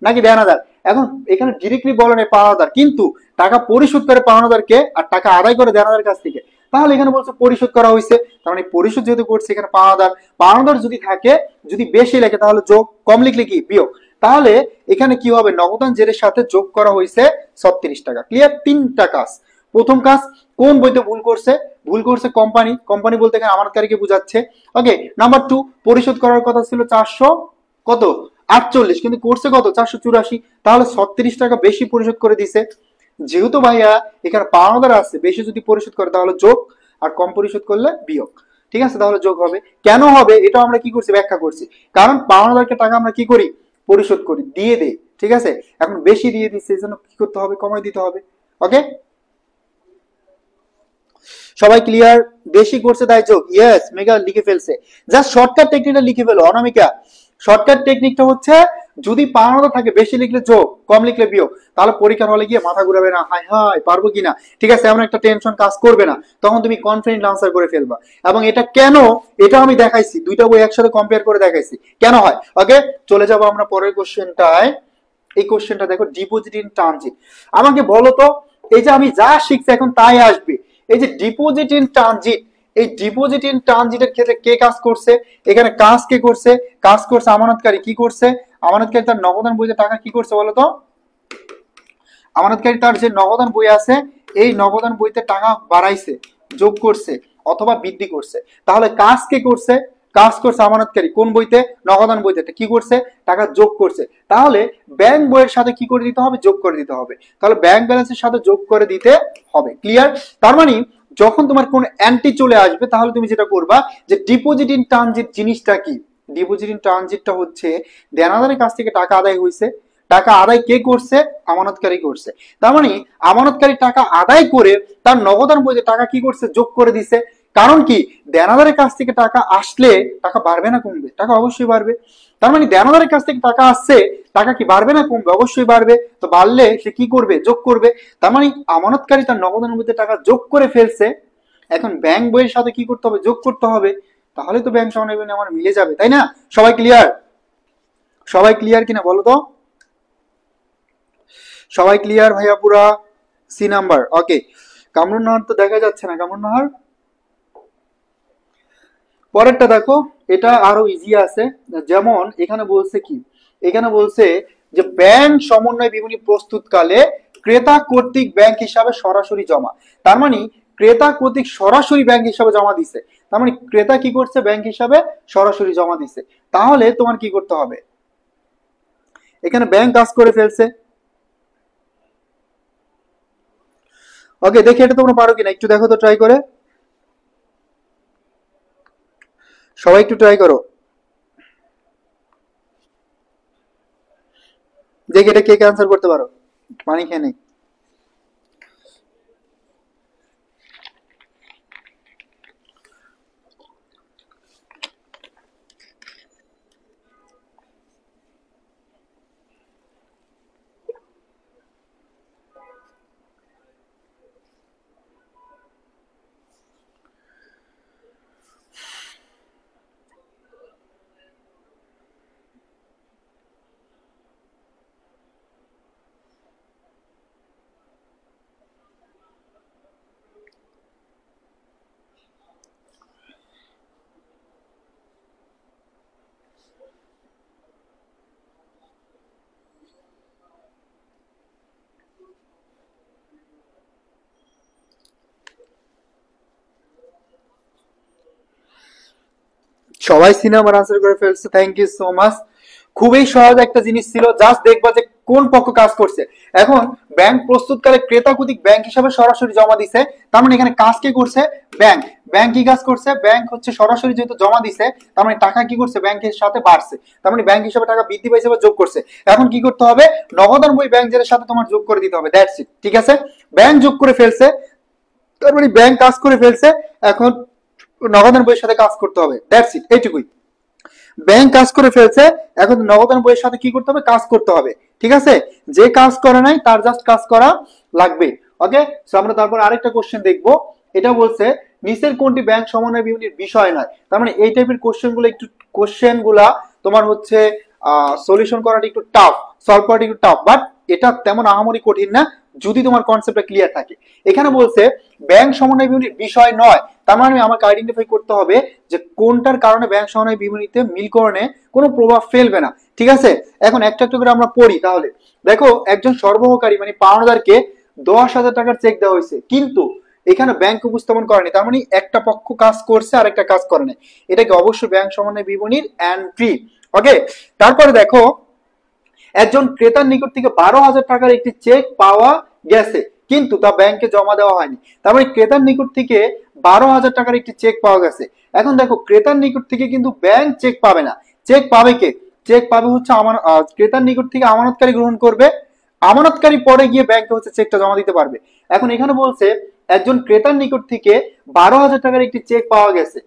নাকি দেনাদার, এখন এখানে ডিরেক্টলি বলে নেই পাওনাদার, কিন্তু টাকা পরিশোধ করে পাওনাদারকে আর টাকা আদায় করে দেনাদার কাছ থেকে, তাহলে এখানে বলছে পরিশোধ করা হয়েছে, তার মানে পরিশোধ যেহেতু করছে এখানে পাওনাদার, পাওনাদার যদি থাকে, যদি বেশি লেখে তাহলে যোগ, কম লিখলে কি বিয়োগ, তাহলে এখানে কি হবে, নগদান জেরের সাথে যোগ করা হয়েছে 36 টাকা। ক্লিয়ার? 3টা কাজ। প্রথম কাজ কোন বইতে ভুল করছে, ভুল করছে কোম্পানি, কোম্পানি বলতে এখানে আমানতকারীকে বোঝাচ্ছে। ওকে, নাম্বার 2, পরিশোধ করার কথা ছিল 400 কত 48, কিন্তু করছে কত 484, তাহলে 36 টাকা বেশি পরিশোধ করে দিছে। যেহেতু ভাইয়া এখানে পাওনাদার আছে, বেশি যদি পরিশোধ করে তাহলে যোগ, আর কম পরিশোধ করলে বিয়োগ, ঠিক আছে, তাহলে যোগ হবে। কেন হবে এটা আমরা কি করছি, ব্যাখ্যা করছি, কারণ পাওনাদারকে টাকা আমরা কি করি, পরিশোধ করি, দিয়ে দেই, ঠিক আছে, এখন বেশি দিয়ে দিচ্ছে, এই জন্য কি করতে হবে, কমাই দিতে হবে। ওকে, সবাই ক্লিয়ার? বেশি করছে তাই যোগ, ইয়েস, মেগা লিখে ফেলছে। জাস্ট শর্টকাট টেকনিকটা লিখে ফেলো অনামিকা। শর্টকাট টেকনিকটা হচ্ছে যদি পাওনাদার থাকে বেশি লিখলে যোগ, কম লিখলে বিয়োগ, তাহলে পরীক্ষার হলে গিয়ে মাথা ঘুরাবে না, হাই হাই পারবো কিনা, ঠিক আছে, এমন একটা টেনশন কাজ করবে না, তখন তুমি কনফিডেন্ট আনসার করে ফেলবা। এবং এটা কেন, এটা আমি দেখাইছি, দুইটা বই একসাথে কম্পেয়ার করে দেখাইছি কেন হয়। ওকে, চলে যাবো আমরা পরের কোশ্চেনটায়। এই কোশ্চেনটা দেখো, ডিপোজিট ইন ট্রানজিট। আমাকে বলো তো, এই যে আমি যা শিখছি এখন তাই আসবে, এই যে ডিপোজিট ইন ট্রানজিট, এই ডিপোজিট ইন ট্রানজিটের ক্ষেত্রে কে কাজ করছে, এখানে কাজ কে করছে, কাজ করছে আমানতকারী, কি করছে, আমানতকারী তার নগদান বইতে টাকা কি করছে বলতো, আমানতকারী তার যে নগদান বই আছে এই নগদান বইতে টাকা বাড়াইছে, যোগ করছে অথবা বৃদ্ধি করছে, তাহলে কাজ কে করছে, কাজ করছে আমানতকারী, কোন বইতে, নগদান বইতে, কি করছে, টাকা যোগ করছে, তাহলে ব্যাংক বইয়ের সাথে কি করে দিতে হবে, যোগ করে দিতে হবে, তাহলে ব্যাংক ব্যালেন্সের সাথে যোগ করে দিতে হবে। ক্লিয়ার? তার মানে যখন তোমার কোন অ্যান্টি চলে আসবে তাহলে তুমি যেটা করবা যে ডিপোজিট ইন ট্রানজিট জিনিসটা কি, ডিপোজিট ইন ট্রানজিটটা হচ্ছে দেনাদারের কাছ থেকে টাকা আদায় হয়েছে, টাকা আদায় কে করছে, আমানতকারী করছে, তার মানে আমানতকারী টাকা আদায় করে তার নগদান বইতে টাকা কি করছে, যোগ করে দিছে। কারণ কি, দেনাদারের কাছ থেকে টাকা আসলে টাকা বাড়বে না কমবে, টাকা অবশ্যই বাড়বে, তার মানে দেনাদারের কাছ থেকে টাকা আসছে, টাকা কি বাড়বে না কমবে, অবশ্যই বাড়বে, তো বাড়লে সে কি করবে, যোগ করবে, তার মানে আমানতকারী তার নগদান বইতে টাকা যোগ করে ফেলছে, এখন ব্যাংক বইয়ের সাথে কি করতে হবে, যোগ করতে হবে, তাহলে তো ব্যাংক সমান আমার মিলে যাবে, তাই না? সবাই ক্লিয়ার? সবাই ক্লিয়ার কিনা বলো তো, সবাই ক্লিয়ার ভাইয়া পুরা? C number. Okay, Kamrun Nahar তো দেখা যাচ্ছে না, কামরুন নাহার। পরেরটা দেখো, এটা আরো ইজি আছে, যেমন এখানে বলছে কি, এখানে বলছে যে ব্যাংক সমন্বয় বিবরণী প্রস্তুতকালে ক্রেতা কর্তৃক ব্যাংক হিসাবে সরাসরি জমা, তার মানে ক্রেতা কর্তৃক সরাসরি ব্যাংক হিসাবে জমা দিছে, তার মানে ক্রেতা কি করছে, ব্যাংক হিসাবে সরাসরি জমা দিছে, তাহলে তোমার কি করতে হবে, এখানে ব্যাংক কাজ করে ফেলছে। ওকে, দেখি এটা তোমরা পারো কিনা, একটু দেখো তো ট্রাই করে, সবাই একটু ট্রাই করো, দেখি এটা কে কে আনসার করতে পারো, পানি খেয়ে নেই। সবাই সিনেমার আনসার করে ফেলছে, থ্যাংক ইউ সো মাচ। খুবই সহজ একটা জিনিস ছিল, জাস্ট দেখবা যে কোন পক্ষ কাজ করছে। এখন ব্যাংক প্রস্তুতকালে ক্রেতা কর্তৃক ব্যাংক হিসাবে সরাসরি জমা দিছে, তার মানে এখানে কাজ কি করছে ব্যাংক। ব্যাংক কি কাজ করছে, ব্যাংক হচ্ছে সরাসরি যেহেতু জমা দিছে, তার মানে টাকা কি করছে ব্যাংকের সাথে বাড়ছে, তার মানে ব্যাংক হিসাবে টাকা বৃদ্ধি পাইছে বা যোগ করছে। এখন কি করতে হবে, নগদান বই ব্যাংকের সাথে তোমার যোগ করে দিতে হবে, দ্যাটস ইট। ঠিক আছে, ব্যাংক যোগ করে ফেলছে, তার মানে ব্যাংক কাজ করে ফেলছে। এখন নগদান বইয়ের সাথে কাজ করতে হবে, দ্যাটস ইট, এইটুকুই। ব্যাংক কাজ করে ফেলছে, এখন নগদান বইয়ের সাথে কি করতে হবে, কাজ করতে হবে। ঠিক আছে, যে কাজ করে নাই তার জাস্ট কাজ করা লাগবে। ওকে, সো আমরা তারপর আরেকটা কোশ্চেন দেখবো। এটা বলছে নিচের কোনটি ব্যাংক সমন্বয় বিবরণীর বিষয় নয়। তার মানে এই টাইপের কোশ্চেন গুলা তোমার হচ্ছে সলিউশন করাটা একটু টাফ, সলভ করাটা একটু টাফ, বাট এটা তেমন আহামরি কঠিন না যদি তোমার কনসেপ্টটা ক্লিয়ার থাকে। এখানে বলছে ব্যাংক সমন্বয় বিবরণীর বিষয় নয়, তার মানে আমাকে আইডেন্টিফাই করতে হবে যে কোনটার কারণে ব্যাংক সমন্বয় বিবরণীতে মিলকরণে কোনো প্রভাব ফেলবে না। ঠিক আছে, এখন একটা একটা করে আমরা পড়ি। তাহলে দেখো, একজন সরবরাহকারী মানে পাওনাদারকে 10,000 টাকার চেক দেওয়া হয়েছে, কিন্তু এখানে ব্যাংক উপস্থাপন করেনি, তার মানে একটা পক্ষ কাজ করছে আর একটা কাজ করে নাই, এটাকে অবশ্যই ব্যাংক সমন্বয় বিবরণীর এন্ট্রি। ওকে, তারপরে দেখো একজন ক্রেতার নিকট থেকে 12,000 টাকার একটি চেক পাওয়া গেছে, কিন্তু তা ব্যাংকে জমা দেওয়া হয়নি। তার মানে ক্রেতার নিকট থেকে 12,000 টাকার একটি চেক পাওয়া গেছে। এখন দেখো, ক্রেতার নিকট থেকে কিন্তু ব্যাংক চেক পাবে না, চেক পাবে কে, চেক পাবে হচ্ছে ক্রেতার নিকট থেকে আমানতকারী গ্রহণ করবে, আমানতকারী পরে গিয়ে ব্যাংকে হচ্ছে চেকটা জমা দিতে পারবে। এখন এখানে বলছে একজন ক্রেতার নিকট থেকে 12,000 টাকার একটি চেক পাওয়া গেছে,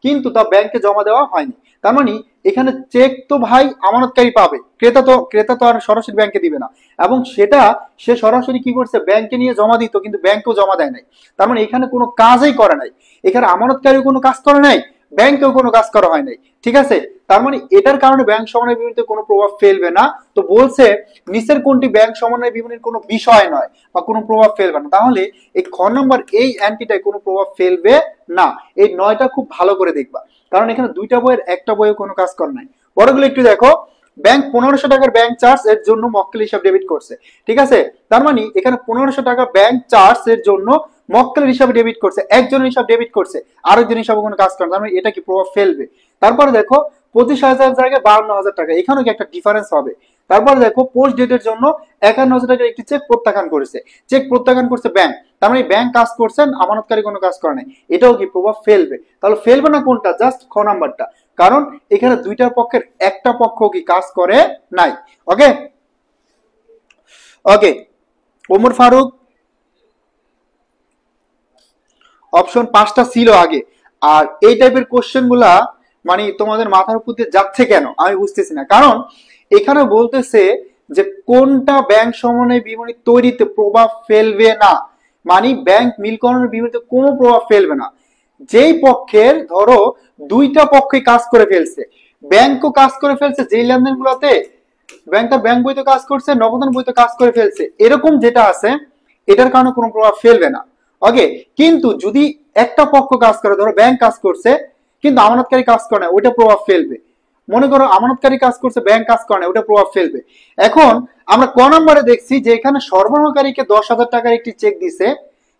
কিন্তু তা ব্যাংকে জমা দেওয়া হয়নি। তার মানে এখানে চেক তো ভাই আমানতকারী পাবে, ক্রেতা তো আর সরাসরি ব্যাংকে দিবে না, এবং সেটা সে সরাসরি কি করছে ব্যাংকে নিয়ে জমা দিত, কিন্তু ব্যাংকেও জমা দেয় নাই। তার মানে এখানে কোনো কাজই করে নাই, এখানে আমানতকারীও কোনো কাজ করে নাই, ব্যাংকেও কোনো কাজ করা হয় নাই। ঠিক আছে, তার মানে এটার কারণে ব্যাংক সমন্বয় বিবরণীতে কোনো প্রভাব ফেলবে না। তো বলছে নিচের কোনটি ব্যাংক সমন্বয় বিবরণীর কোনো বিষয় নয় বা কোনো প্রভাব ফেলবে না, তাহলে এই খ নম্বর এই অ্যান্টিটায় কোনো প্রভাব ফেলবে না। এই 9টা খুব ভালো করে দেখবা, কারণ এখানে দুইটা বইয়ের একটা বইয়ে কোনো কাজ করে নাই। বড়গুলো একটু দেখো, ব্যাংক 1500 টাকার ব্যাংক চার্জ এর জন্য মক্কেল হিসাব ডেবিট করছে। ঠিক আছে, তার মানে এখানে 1500 টাকা ব্যাংক চার্জ এর জন্য মক্কেল হিসাবে ডেবিট করছে, একজনের হিসাব ডেবিট করছে, আরেকজন হিসাবে কোনো কাজ করে না, তার মানে এটা কি প্রভাব ফেলবে। তারপরে দেখো 25,000 জায়গায় 52,000 টাকা, এখানেও কি একটা ডিফারেন্স হবে। তারপরে দেখো পোস্ট ডেটের জন্য 51,000 টাকার একটি চেক প্রত্যাখ্যান করেছে, চেক প্রত্যাখ্যান করছে ব্যাংক, তার মানে ব্যাংক কাজ করছেন, আমানতকারী কোনো কাজ করে নাই, এটাও কি প্রভাব ফেলবে। তাহলে ফেলবে না কোনটা, জাস্ট খ নাম্বারটা, কারণ এখানে দুইটার পক্ষের একটা পক্ষ কি কাজ করে নাই। ওকে ওকে, ওমর ফারুক অপশন 5টা ছিল আগে, আর এই টাইপের কোশ্চেন গুলা মানে তোমাদের মাথার উপর দিয়ে যাচ্ছে কেন আমি বুঝতেছি না। কারণ এখানে বলতেছে যে কোনটা ব্যাংক সমন্বয় বিবরণী তৈরিতে প্রভাব ফেলবে না, মানে ব্যাংক মিলকরণের বিবরণীতে কোনো প্রভাব ফেলবে না। যেই পক্ষের ধরো দুইটা পক্ষে কাজ করে ফেলছে, ব্যাংকও কাজ করে ফেলছে যেই লেনদেন গুলাতে, ব্যাংক তার ব্যাংক বইতে কাজ করছে, নগদান বইতে কাজ করে ফেলছে, এরকম যেটা আছে এটার কারণে কোনো প্রভাব ফেলবে না। ওকে, কিন্তু যদি একটা পক্ষ কাজ করে, ধরো ব্যাংক কাজ করছে কিন্তু আমানতকারী কাজ করে না, ওইটা প্রভাব ফেলবে। মনে করো আমানতকারী কাজ করছে, ব্যাংক কাজ করে না, ওটা প্রভাব ফেলবে। এখন আমরা ক নম্বরে দেখছি যে এখানে সরবরাহকারীকে 10,000 টাকার একটি চেক দিছে,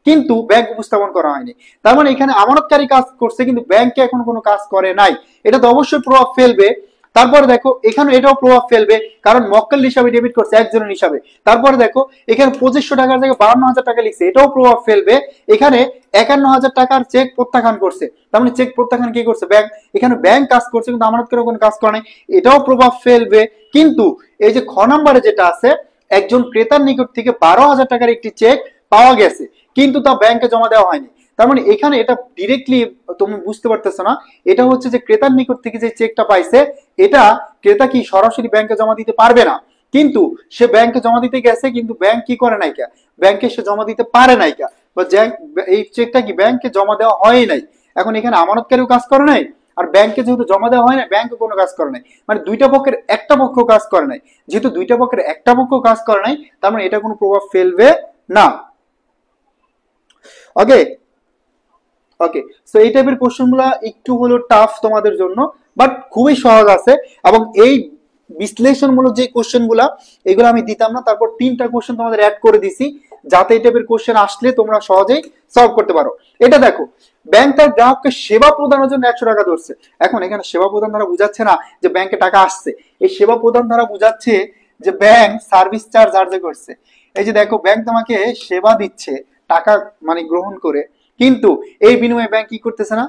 কিন্তু ব্যাংক উপস্থাপন করা হয়নি, তার মানে এখানে আমানতকারী কাজ করছে কিন্তু ব্যাংকে এখন কোনো কাজ করে নাই, এটা তো অবশ্যই প্রভাব ফেলবে। তারপরে দেখো এখানে এটাও প্রভাব ফেলবে, কারণ মক্কেল হিসাবে ডেবিট করছে একজনের হিসাবে। তারপরে দেখো এখানে 2500 টাকার জায়গায় 52,000 টাকা লিখছে, এটাও প্রভাব ফেলবে। এখানে 51,000 টাকার চেক প্রত্যাখ্যান করছে, তার মানে চেক প্রত্যাখ্যান কি করছে ব্যাংক, এখানে ব্যাংক কাজ করছে কিন্তু আমানতকারী কোনো কাজ করে নাই, এটাও প্রভাব ফেলবে। কিন্তু এই যে খ নম্বরে যেটা আছে, একজন ক্রেতার নিকট থেকে 12,000 টাকার একটি চেক পাওয়া গেছে, কিন্তু তা ব্যাংকে জমা দেওয়া হয়নি, তার মানে এখানে এটা ডিরেক্টলি তুমি বুঝতে পারতেছো না, এটা হচ্ছে যে ক্রেতার নিকট থেকে যে চেকটা পাইছে এটা ক্রেতা কি সরাসরি ব্যাংকে জমা দিতে পারবে না, কিন্তু সে ব্যাংকে জমা দিতে গেছে, কিন্তু ব্যাংক কি করে নাই কা, ব্যাংকে সে জমা দিতে পারে নাই কা, বা এই চেকটা কি ব্যাংকে জমা দেওয়া হয় নাই। এখন এখানে আমানতকারীও কাজ করে নাই, আর ব্যাংকে যেহেতু জমা দেওয়া হয় না, ব্যাংকে কোনো কাজ করে নাই, মানে দুইটা পক্ষের একটা পক্ষ কাজ করে নাই, যেহেতু দুইটা পক্ষের একটা পক্ষ কাজ করে নাই, তার মানে এটা কোনো প্রভাব ফেলবে না। ওকে ওকে, সো এই টাইপের কোশ্চেন গুলা একটু হলো টাফ তোমাদের জন্য, বাট খুবই সহজ আছে। এবং এই বিশ্লেষণমূলক যে কোশ্চেন গুলা, এগুলো আমি দিতাম না, তারপর 3টা কোশ্চেন তোমাদের অ্যাড করে দিছি, যাতে এই টাইপের কোশ্চেন আসলে তোমরা সহজেই সলভ করতে পারো। এটা দেখো, ব্যাংক তার গ্রাহককে সেবা প্রদানের জন্য 100 টাকা ধরছে। এখন এখানে সেবা প্রদান দ্বারা বুঝাচ্ছে না যে ব্যাংকে টাকা আসছে, এই সেবা প্রদান দ্বারা বুঝাচ্ছে যে ব্যাংক সার্ভিস চার্জ করছে। এই যে দেখো, ব্যাংক তোমাকে সেবা দিচ্ছে টাকা মানে গ্রহণ করে, কিন্তু এই বিনিময়ে ব্যাংক কি করতেছে না,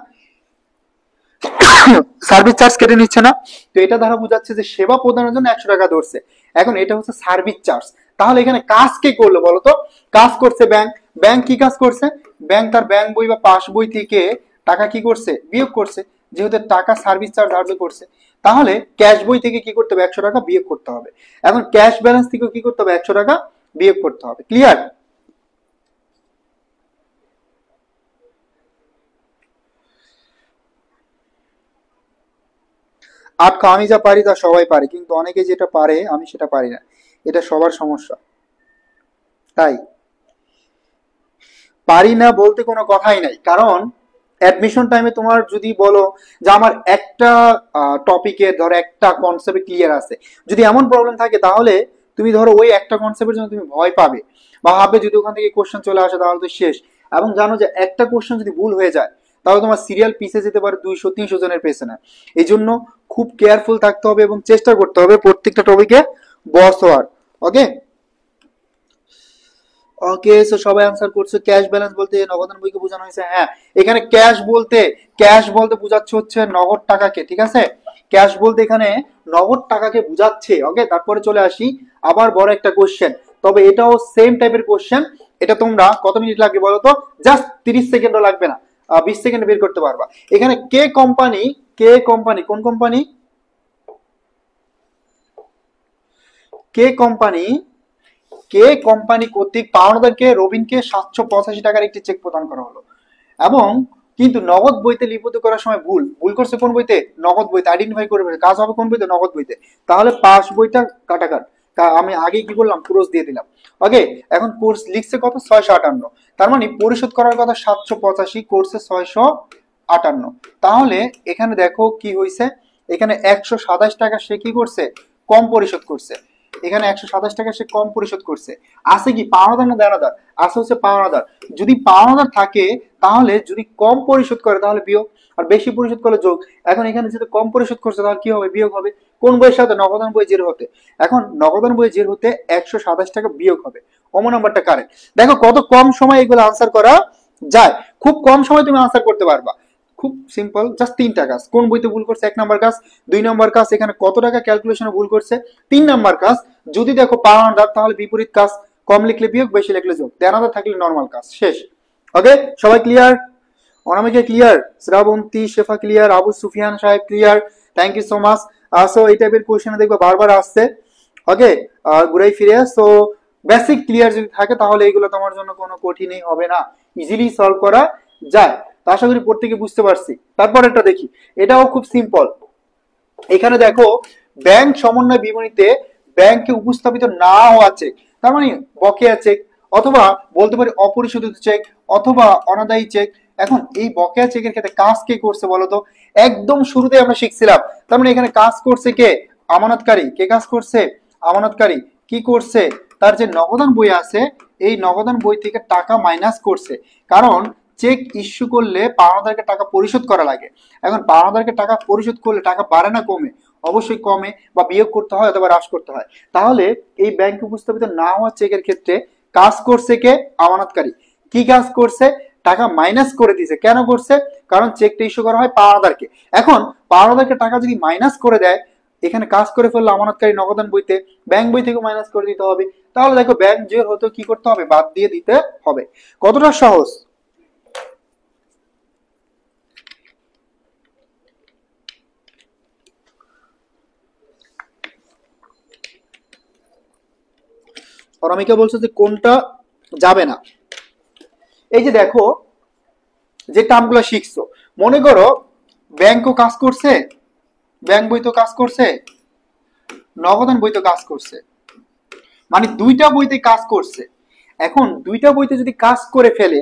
সার্ভিস চার্জ কেটে নিচ্ছে না। তো এটা দ্বারা বোঝাচ্ছে যে সেবা প্রদানের জন্য 100 টাকা ধরছে। এখন এটা হচ্ছে সার্ভিস চার্জ। তাহলে এখানে কাজ কে করলো বলতো? কাজ করছে ব্যাংক। ব্যাংক কি কাজ করছে? ব্যাংক তার ব্যাংক বই বা পাস বই থেকে টাকা কি করছে? বিয়োগ করছে। যেহেতু টাকা সার্ভিস চার্জ ধার্য করছে, তাহলে ক্যাশ বই থেকে কি করতে হবে? 100 টাকা বিয়োগ করতে হবে। এখন ক্যাশ ব্যালেন্স থেকে কি করতে হবে? 100 টাকা বিয়োগ করতে হবে। ক্লিয়ার? আটকা, আমি যা পারি তা সবাই পারে, কিন্তু অনেকে যেটা পারে আমি সেটা পারি না, এটা সবার সমস্যা। তাই পারি না বলতে কোনো কথাই নাই, কারণ অ্যাডমিশন টাইমে তোমার যদি বলো যে আমার একটা টপিকে ধরো একটা কনসেপ্ট ক্লিয়ার আছে, যদি এমন প্রবলেম থাকে তাহলে তুমি ধরো ওই একটা কনসেপ্টের জন্য তুমি ভয় পাবে বা ভাববে যদি ওখান থেকে কোশ্চেন চলে আসে তাহলে তো শেষ। এবং জানো যে একটা কোশ্চেন যদি ভুল হয়ে যায় তাহলে তোমার সিরিয়াল পিছে যেতে পারে 200-300 জনের পেছনে। এই জন্য খুব কেয়ারফুল থাকতে হবে এবং চেষ্টা করতে হবে প্রত্যেকটা টপিকে বস হওয়ার। ওকে ওকে, সো সবাই আনসার করছে। ক্যাশ ব্যালেন্স বলতে নগদান বইকে বোঝানো হয়েছে। হ্যাঁ, এখানে ক্যাশ বলতে বোঝাচ্ছে হচ্ছে নগদ টাকাকে, ঠিক আছে? ক্যাশ বলতে এখানে নগদ টাকাকে বোঝাচ্ছে। ওকে, তারপরে চলে আসি আবার বড় একটা কোশ্চেন, তবে এটাও সেম টাইপের কোশ্চেন। এটা তোমরা কত মিনিট লাগবে বলো তো? জাস্ট 30 সেকেন্ডও লাগবে না, 20 সেকেন্ডে বের করতে পারবা। এখানে কোন কোম্পানি? কে কোম্পানি কর্তৃক পাওনাদারকে রবিনকে 785 টাকার একটি চেক প্রদান করা হলো, এবং কিন্তু নগদ বইতে লিপিবদ্ধ করার সময় ভুল করছে কোন বইতে? নগদ বইতে। আইডেন্টিফাই করে ফেলে, কাজ হবে কোন বইতে? নগদ বইতে। তাহলে পাস বইটা কাটাকাট, আমি আগে কি করলাম? ক্রস দিয়ে দিলাম। ওকে, এখন কোর্স লিখছে কত? 658। তার মানে পরিশোধ করার কথা 785, কোর্সে 658। তাহলে এখানে দেখো কি হয়েছে, এখানে 127 টাকা সে কি করছে? কম পরিশোধ করছে। এখানে 127 টাকা সে কম পরিশোধ করছে। আছে কি পাওনাদার না দেনাদার? আছে হচ্ছে পাওনাদার। যদি পাওনাদার থাকে তাহলে যদি কম পরিশোধ করে তাহলে বিয়োগ, আর বেশি পরিশোধ করলে যোগ। এখন এখানে যেহেতু কম পরিশোধ করছে তাহলে কি হবে? বিয়োগ হবে। কোন বইয়ের সাথে? নগদান বই জের হতে। এখন নগদান বই জের হতে 127 টাকা বিয়োগ হবে। অমন নাম্বারটা কারেক্ট। দেখো কত কম সময় এগুলো আনসার করা যায়। খুব কম সময় তুমি আনসার করতে পারবা। খুব সিম্পল, জাস্ট 3টা কাজ। কোন বইতে ভুল করছে? 1 নাম্বার কাজ। 2 নাম্বার কাজ, এখানে কত টাকা ক্যালকুলেশনে ভুল করছে। 3 নাম্বার কাজ, যদি দেখো পাওনাদার তাহলে বিপরীত কাজ, কম লিখলে বিয়োগ, বেশি লিখলে যোগ, দেনাদার থাকলে নরমাল কাজ। শেষ। ওকে, সবাই clear? Anamika clear, Srabanti Shefa clear, Abu Sufian সাহেব clear. Thank you so much. So এই টাইপের কোশ্চেন দেখবো বারবার আসছে। ওকে, ঘুরাই ফিরে। সো বেসিক ক্লিয়ার যদি থাকে তাহলে এগুলো তোমার জন্য কোনো কঠিনই হবে না, ইজিলি সলভ করা যায়। তা আশা করি প্রত্যেকে বুঝতে পারছি। তারপর একটা দেখি, এটাও খুব সিম্পল। এখানে দেখো, ব্যাংক সমন্বয় বিবরণীতে ব্যাংকে উপস্থাপিত না হওয়া চেক, তার মানে বকেয়া চেক, অথবা বলতে পারি অপরিশোধিত চেক, অথবা অনাদায়ী চেক। এখন এই বকেয়া চেকের ক্ষেত্রে কাজ কে করছে বলতো? একদম শুরুতে আমরা শিখছিলাম। তার মানে এখানে কাজ করছে কে? আমানতকারী। কে কাজ করছে? আমানতকারী। কি করছে? তার যে নগদান বই আছে এই নগদান বই থেকে টাকা মাইনাস করছে, কারণ চেক ইস্যু করলে পাওনাদারকে টাকা পরিশোধ করা লাগে। এখন পাওনাদারকে টাকা পরিশোধ করলে টাকা বাড়ে না কমে? অবশ্যই কমে, বা বিয়োগ করতে হয় অথবা হ্রাস করতে হয়। তাহলে এই ব্যাংকে উপস্থাপিত না হওয়া চেকের ক্ষেত্রে কাজ করছে কে? আমানতকারী। কি কাজ করছে? টাকা মাইনাস করে দিয়েছে। কেন করছে? কারণ চেকটা ইস্যু করা হয় পাওনাদারকে। এখন পাওনাদারকে টাকা যদি মাইনাস করে দেয়, এখানে কাজ করে ফেললো আমানতকারী নগদান বইতে, ব্যাংক বই থেকে মাইনাস করে দিতে হবে। তাহলে দেখো ব্যাংক যে হতো কি করতে হবে? বাদ দিয়ে দিতে হবে। কতটা সহজ? অনামিকা বলছে যে কোনটা যাবে না। এই যে দেখো, যে টার্মগুলো শিখছো, মনে করো ব্যাংকও কাজ করছে, ব্যাংক বই তো কাজ করছে, নগদান বই তো কাজ করছে, মানে দুইটা বইতে কাজ করছে। এখন দুইটা বইতে যদি কাজ করে ফেলে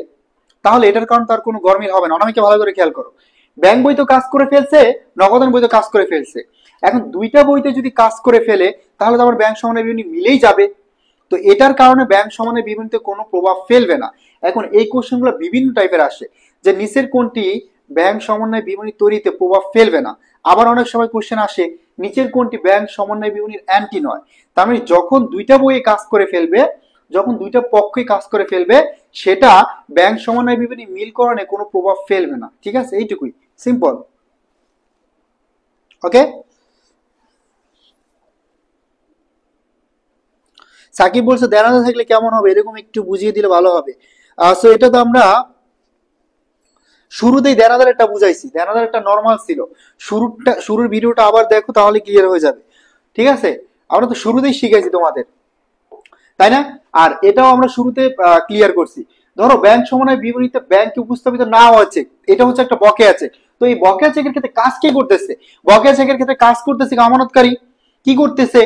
তাহলে এটার কারণ তার কোনো গরমিল হবে না। অনামিকা ভালো করে খেয়াল করো, ব্যাংক বই তো কাজ করে ফেলছে, নগদান বই তো কাজ করে ফেলছে। এখন দুইটা বইতে যদি কাজ করে ফেলে তাহলে তো আবার ব্যাংক সমন্বয় বিবরণী মিলেই যাবে। তো তো এটার কারণে ব্যাংক সমন্বয় বিবরণীতে কোনো প্রভাব ফেলবে না। এখন এই কোশ্চেনগুলো বিভিন্ন টাইপের আসে, যে নিচের কোনটি ব্যাংক সমন্বয় বিবরণী তৈরিতে প্রভাব ফেলবে না। আবার অনেক সময় কোশ্চেন আসে নিচের কোনটি ব্যাংক সমন্বয় বিবরণীর অ্যান্টি নয়। তার মানে যখন দুইটা বইয়ে কাজ করে ফেলবে, যখন দুইটা পক্ষে কাজ করে ফেলবে, সেটা ব্যাংক সমন্বয় বিবরণী মিলকরণে কোনো প্রভাব ফেলবে না। ঠিক আছে, এইটুকুই, সিম্পল। ওকে, সাকিব বলছে দেনাদা থাকলে কেমন হবে, এরকম একটু বুঝিয়ে দিলে ভালো হবে। সো এটা তো আমরা শুরুতেই দেনাদার একটা বুঝাইছি, দেনাদার একটা নর্মাল ছিল। শুরুর ভিডিওটা আবার দেখো, তাহলে ক্লিয়ার হয়ে যাবে। ঠিক আছে, আমরা তো শুরুতেই শিখাইছি তোমাদের, তাই না? আর এটাও আমরা শুরুতে ক্লিয়ার করছি। ধরো ব্যাংক সমন্বয় বিবরণীতে ব্যাংকে উপস্থাপিত না হওয়া চেক, এটা হচ্ছে একটা বকেয়া চেক। তো এই বকেয়া চেকের ক্ষেত্রে কাজ কে করতেছে? বকেয়া চেকের ক্ষেত্রে কাজ করতেছে আমানতকারী। কি করতেছে?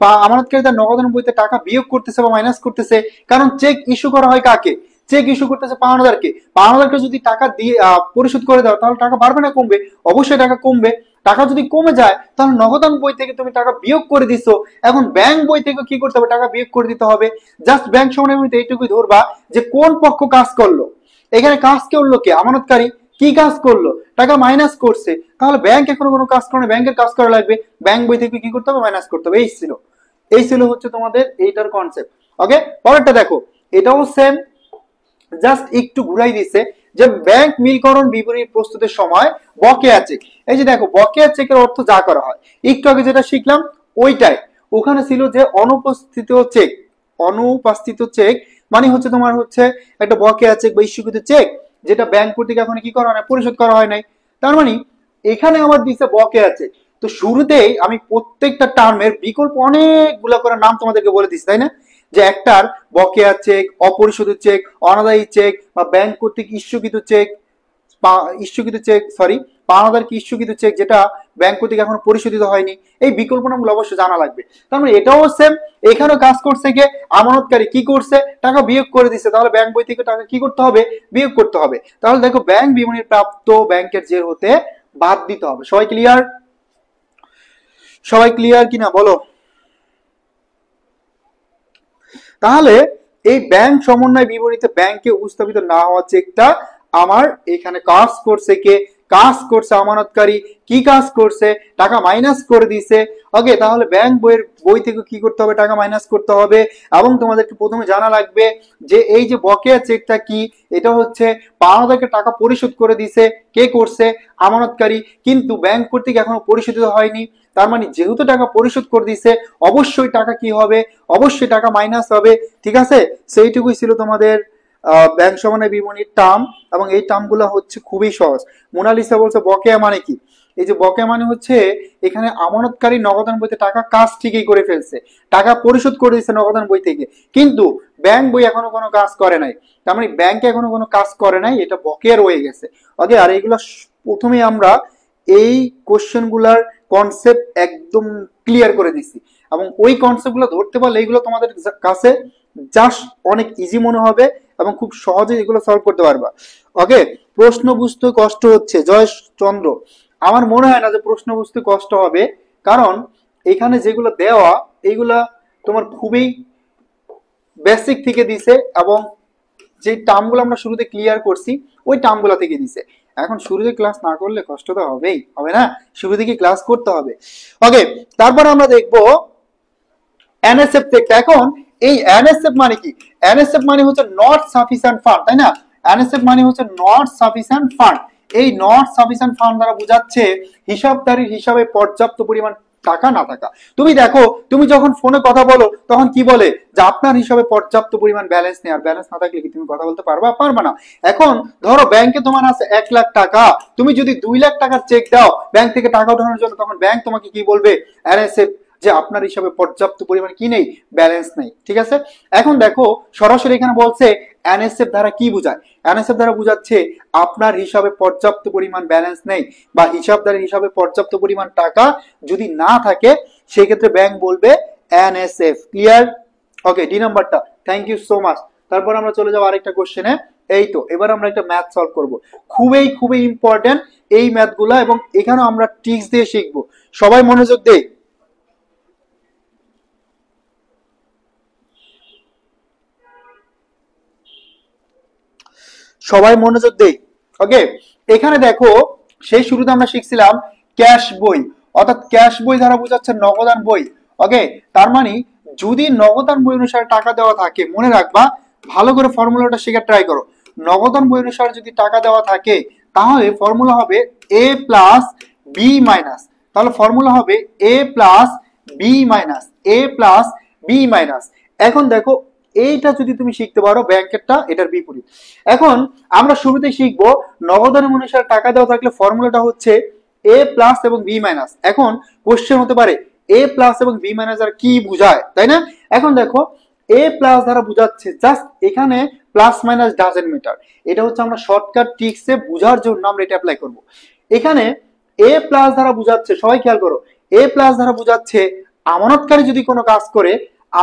বা আমানতকারী তার নগদান বইতে টাকা বিয়োগ করতেছে বা মাইনাস করতেছে। কারণ চেক ইস্যু করা হয় কাকে? চেক ইস্যু করতেছে পাওনাদারকে। পাওনাদারকে যদি টাকা দিয়ে পরিশোধ করে দাও, তাহলে টাকা বাড়বে না কমবে? অবশ্যই টাকা কমবে। টাকা যদি কমে যায়, তাহলে নগদান বই থেকে তুমি টাকা বিয়োগ করে দিছো, এখন ব্যাংক বই থেকে কি করতে হবে? টাকা বিয়োগ করে দিতে হবে। জাস্ট ব্যাংক সমন্বয় এইটুকুই ধরবা যে কোন পক্ষ কাজ করলো। এখানে কাজ করলো কে? আমানতকারী। কি কাজ করলো? টাকা মাইনাস করছে। তাহলে ব্যাংক এখনো কোনো কাজ করে না, ব্যাংকের কাজ করা লাগবে। ব্যাংক বই থেকে কি করতে হবে? মাইনাস করতে হবে। এই ছিল হচ্ছে তোমাদের এইটার কনসেপ্ট। ওকে, পরেরটা দেখো, এটাও সেম, জাস্ট একটু ঘুরাই দিচ্ছে যে ব্যাংক মিলকরণ বিবরণী প্রস্তুতের সময় বকেয়া চেক। এই যে দেখো, বকেয়া চেকের অর্থ যা করা হয়, একটু আগে যেটা শিখলাম ওইটাই। ওখানে ছিল যে অনুপস্থিত চেক। অনুপস্থিত চেক মানে হচ্ছে তোমার হচ্ছে একটা বকেয়া চেক বা ইস্যুকৃত চেক, যেটা ব্যাংক কর্তৃক এখন কি করা হয় না, পরিশোধ করা হয় নাই। তার মানে এখানে আমার দিচ্ছে বকেয়া চেক। তো শুরুতেই আমি প্রত্যেকটা টার্মের বিকল্প অনেকগুলো করে নাম তোমাদেরকে বলে দিচ্ছি, তাই না? যে একটার বকেয়া চেক, অপরিশোধিত চেক, অনাদায়ী চেক বা ব্যাংক কর্তৃক ইস্যুকৃত চেক, পাওনাদারকে ইস্যুকৃত চেক যেটা ব্যাংক কর্তৃক এখনো পরিশোধিত হয়নি। এই বিকল্প নামগুলো অবশ্যই জানা লাগবে। তার মানে এটাও সেম, এখানেও কাজ করছে কে? আমানতকারী। কি করছে? টাকা বিয়োগ করে দিচ্ছে। তাহলে ব্যাংক বই থেকে টাকা কি করতে হবে? বিয়োগ করতে হবে। তাহলে দেখো, ব্যাংক বিবরণীর প্রাপ্ত ব্যাংকের জের হতে বাদ দিতে হবে। সবাই ক্লিয়ার? সবাই ক্লিয়ার কিনা বলো? তাহলে এই ব্যাংক সমন্বয় বিবরণীতে ব্যাংকে উপস্থাপিত না হওয়া চেকটা আমার এখানে কাজ করছে কে? কাজ করছে আমানতকারী। কি কাজ করছে? টাকা মাইনাস করে দিছে। ওকে, তাহলে ব্যাংক বই থেকে কি করতে হবে? টাকা মাইনাস করতে হবে। এবং তোমাদেরকে প্রথমে জানা লাগবে যে এই যে বকেয়া চেকটা কি, এটা হচ্ছে পাওনাদারকে টাকা পরিশোধ করে দিছে। কে করছে? আমানতকারী। কিন্তু ব্যাংক কর্তৃক এখনো পরিশোধিত হয়নি। তার মানে যেহেতু টাকা পরিশোধ করে দিছে, অবশ্যই টাকা কি হবে? অবশ্যই টাকা মাইনাস হবে। ঠিক আছে, সেইটুকুই ছিল তোমাদের ব্যাংক সমন্বয় বিবরণীর টার্ম। এবং এই টার্মগুলো হচ্ছে খুবই সহজ। মোনালিসা বলছে বকেয়া মানে কি? এই যে বকেয়া মানে হচ্ছে এখানে আমানতকারী নগদান বইতে টাকা কাজ ঠিকই করে ফেলছে, টাকা পরিশোধ করে দিচ্ছে নগদান বই থেকে, কিন্তু ব্যাংক বই এখনো কোনো কাজ করে নাই। তার মানে ব্যাংকে এখনো কোনো কাজ করে নাই, এটা বকেয়া রয়ে গেছে। ওকে, আর এইগুলো প্রথমে আমরা এই কোশ্চেন গুলার কনসেপ্ট একদম ক্লিয়ার করে দিচ্ছি, এবং ওই কনসেপ্ট গুলো ধরতে পারলে এইগুলো তোমাদের কাছে জাস্ট অনেক ইজি মনে হবে এবং খুব সহজে এগুলো সলভ করতে পারবা। ওকে, প্রশ্ন বুঝতে কষ্ট হচ্ছে জয় চন্দ্র। আমার মনে হয় না যে প্রশ্ন বুঝতে কষ্ট হবে, কারণ এখানে যেগুলো দেওয়া এইগুলা তোমার খুবই বেসিক থেকে দিছে, এবং যে টার্মগুলো আমরা শুরুতে ক্লিয়ার করছি ওই টার্মগুলো থেকে দিছে। এখন শুরুতে ক্লাস না করলে কষ্ট তো হবেই, হবে না? শুরু থেকে ক্লাস করতে হবে। ওকে, তারপর আমরা দেখবো এনএসএফ থেকে। এখন এই এনএসএফ মানে কি? এনএসএফ মানে হচ্ছে নট সাফিসিয়েন্ট ফান্ড, তাই না? এনএসএফ মানে হচ্ছে নট সাফিসিয়েন্ট ফান্ড। এই নট সাফিসিয়েন্ট ফান্ড দ্বারা বোঝাচ্ছে হিসাবদারির হিসাবে পর্যাপ্ত পরিমাণ টাকা না থাকা। তুমি দেখো, তুমি যখন ফোনে কথা বলো তখন কি বলে? যে আপনার হিসাবে পর্যাপ্ত পরিমাণ ব্যালেন্স নেই। আর ব্যালেন্স না থাকলে কি তুমি কথা বলতে পারবা? পারবা না। এখন ধরো ব্যাংকে তোমার আছে 1 লাখ টাকা, তুমি যদি 2 লাখ টাকার চেক দাও ব্যাংক থেকে টাকা ওঠানোর জন্য, তখন ব্যাংক তোমাকে কি বলবে? এনএসএফ, যে আপনার হিসাবে পর্যাপ্ত পরিমাণ কি নেই? ব্যালেন্স নেই। ঠিক আছে, এখন দেখো সরাসরি এখানে বলছে এনএসএফ দ্বারা কি বোঝায়? এনএসএফ দ্বারা বোঝাচ্ছে আপনার হিসাবে পর্যাপ্ত পরিমাণ ব্যালেন্স নেই, বা হিসাবদারের হিসাবে পর্যাপ্ত পরিমাণ টাকা যদি না থাকে, সেই ক্ষেত্রে ব্যাংক বলবে এনএসএফ। ক্লিয়ার? ওকে, ডি নাম্বারটা, থ্যাংক ইউ সো মাচ। তারপর আমরা চলে যাবো আরেকটা কোশ্চেনে। এই তো এবার আমরা একটা ম্যাথ সলভ করব, খুবই খুবই ইম্পর্টেন্ট এই ম্যাথগুলা, এবং এখানেও আমরা ট্রিক্স দিয়ে শিখবো। সবাই মনোযোগ দেই। সবাই মনোযোগ দেই। ওকে, এখানে দেখো সেই শুরুতে আমরা শিখছিলাম ক্যাশ বই, অর্থাৎ ক্যাশ বই দ্বারা বোঝাচ্ছে নগদান বই। ওকে, তার মানে যদি নগদান বই অনুসারে টাকা দেওয়া থাকে, মনে রাখবা ভালো করে ফর্মুলাটা শেখার ট্রাই করো। নগদান বই অনুসারে যদি টাকা দেওয়া থাকে তাহলে ফর্মুলা হবে এ প্লাস বি মাইনাস, তাহলে ফর্মুলা হবে এ প্লাস বি মাইনাস, এ প্লাস বি মাইনাস। এখন দেখো এইটা যদি তুমি শিখতে পারো ব্যাংকেরটা এটার বিপরীত। এখন আমরা শুরুতে শিখবো নগদান অনুসারে টাকা দেওয়া থাকলে ফর্মুলাটা হচ্ছে এ প্লাস এবং বি মাইনাস। এখন কোশ্চেন হতে পারে এ প্লাস এবং বি মাইনাস আর কি বোঝায়, তাই না? এখন দেখো এ প্লাস দ্বারা বোঝাচ্ছে জাস্ট এখানে প্লাস মাইনাস ডাজেন্ট ম্যাটার, এটা হচ্ছে আমরা শর্টকাট ট্রিক্সে বোঝার জন্য আমরা এটা অ্যাপ্লাই করব। এখানে এ প্লাস দ্বারা বোঝাচ্ছে, সবাই খেয়াল করো, এ প্লাস দ্বারা বোঝাচ্ছে আমানতকারী যদি কোনো কাজ করে,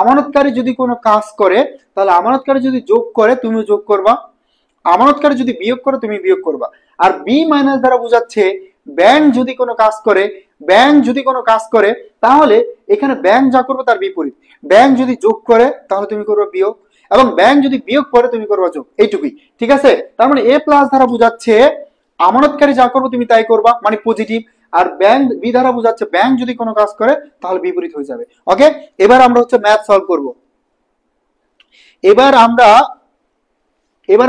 আমানতকারী যদি কোনো কাজ করে তাহলে আমানতকারী যদি যোগ করে তুমিও যোগ করবা, আমানতকারী যদি বিয়োগ করে তুমি বিয়োগ করবা। আর বি মাইনাস দ্বারা বোঝাচ্ছে ব্যাংক যদি কোনো কাজ করে, ব্যাংক যদি কোনো কাজ করে তাহলে এখানে ব্যাংক যা করবে তার বিপরীত। ব্যাংক যদি যোগ করে তাহলে তুমি করবে বিয়োগ, এবং ব্যাংক যদি বিয়োগ করে তুমি করবা যোগ, এইটুকুই। ঠিক আছে, তার মানে এ প্লাস দ্বারা বোঝাচ্ছে আমানতকারী যা করবে তুমি তাই করবা, মানে পজিটিভ। আর ব্যাংক বি দ্বারা বোঝাচ্ছে ব্যাংক যদি কোনো কাজ করে তাহলে বিপরীত হয়ে যাবে। ওকে, এবার আমরা হচ্ছে ম্যাথ সলভ করব। এবার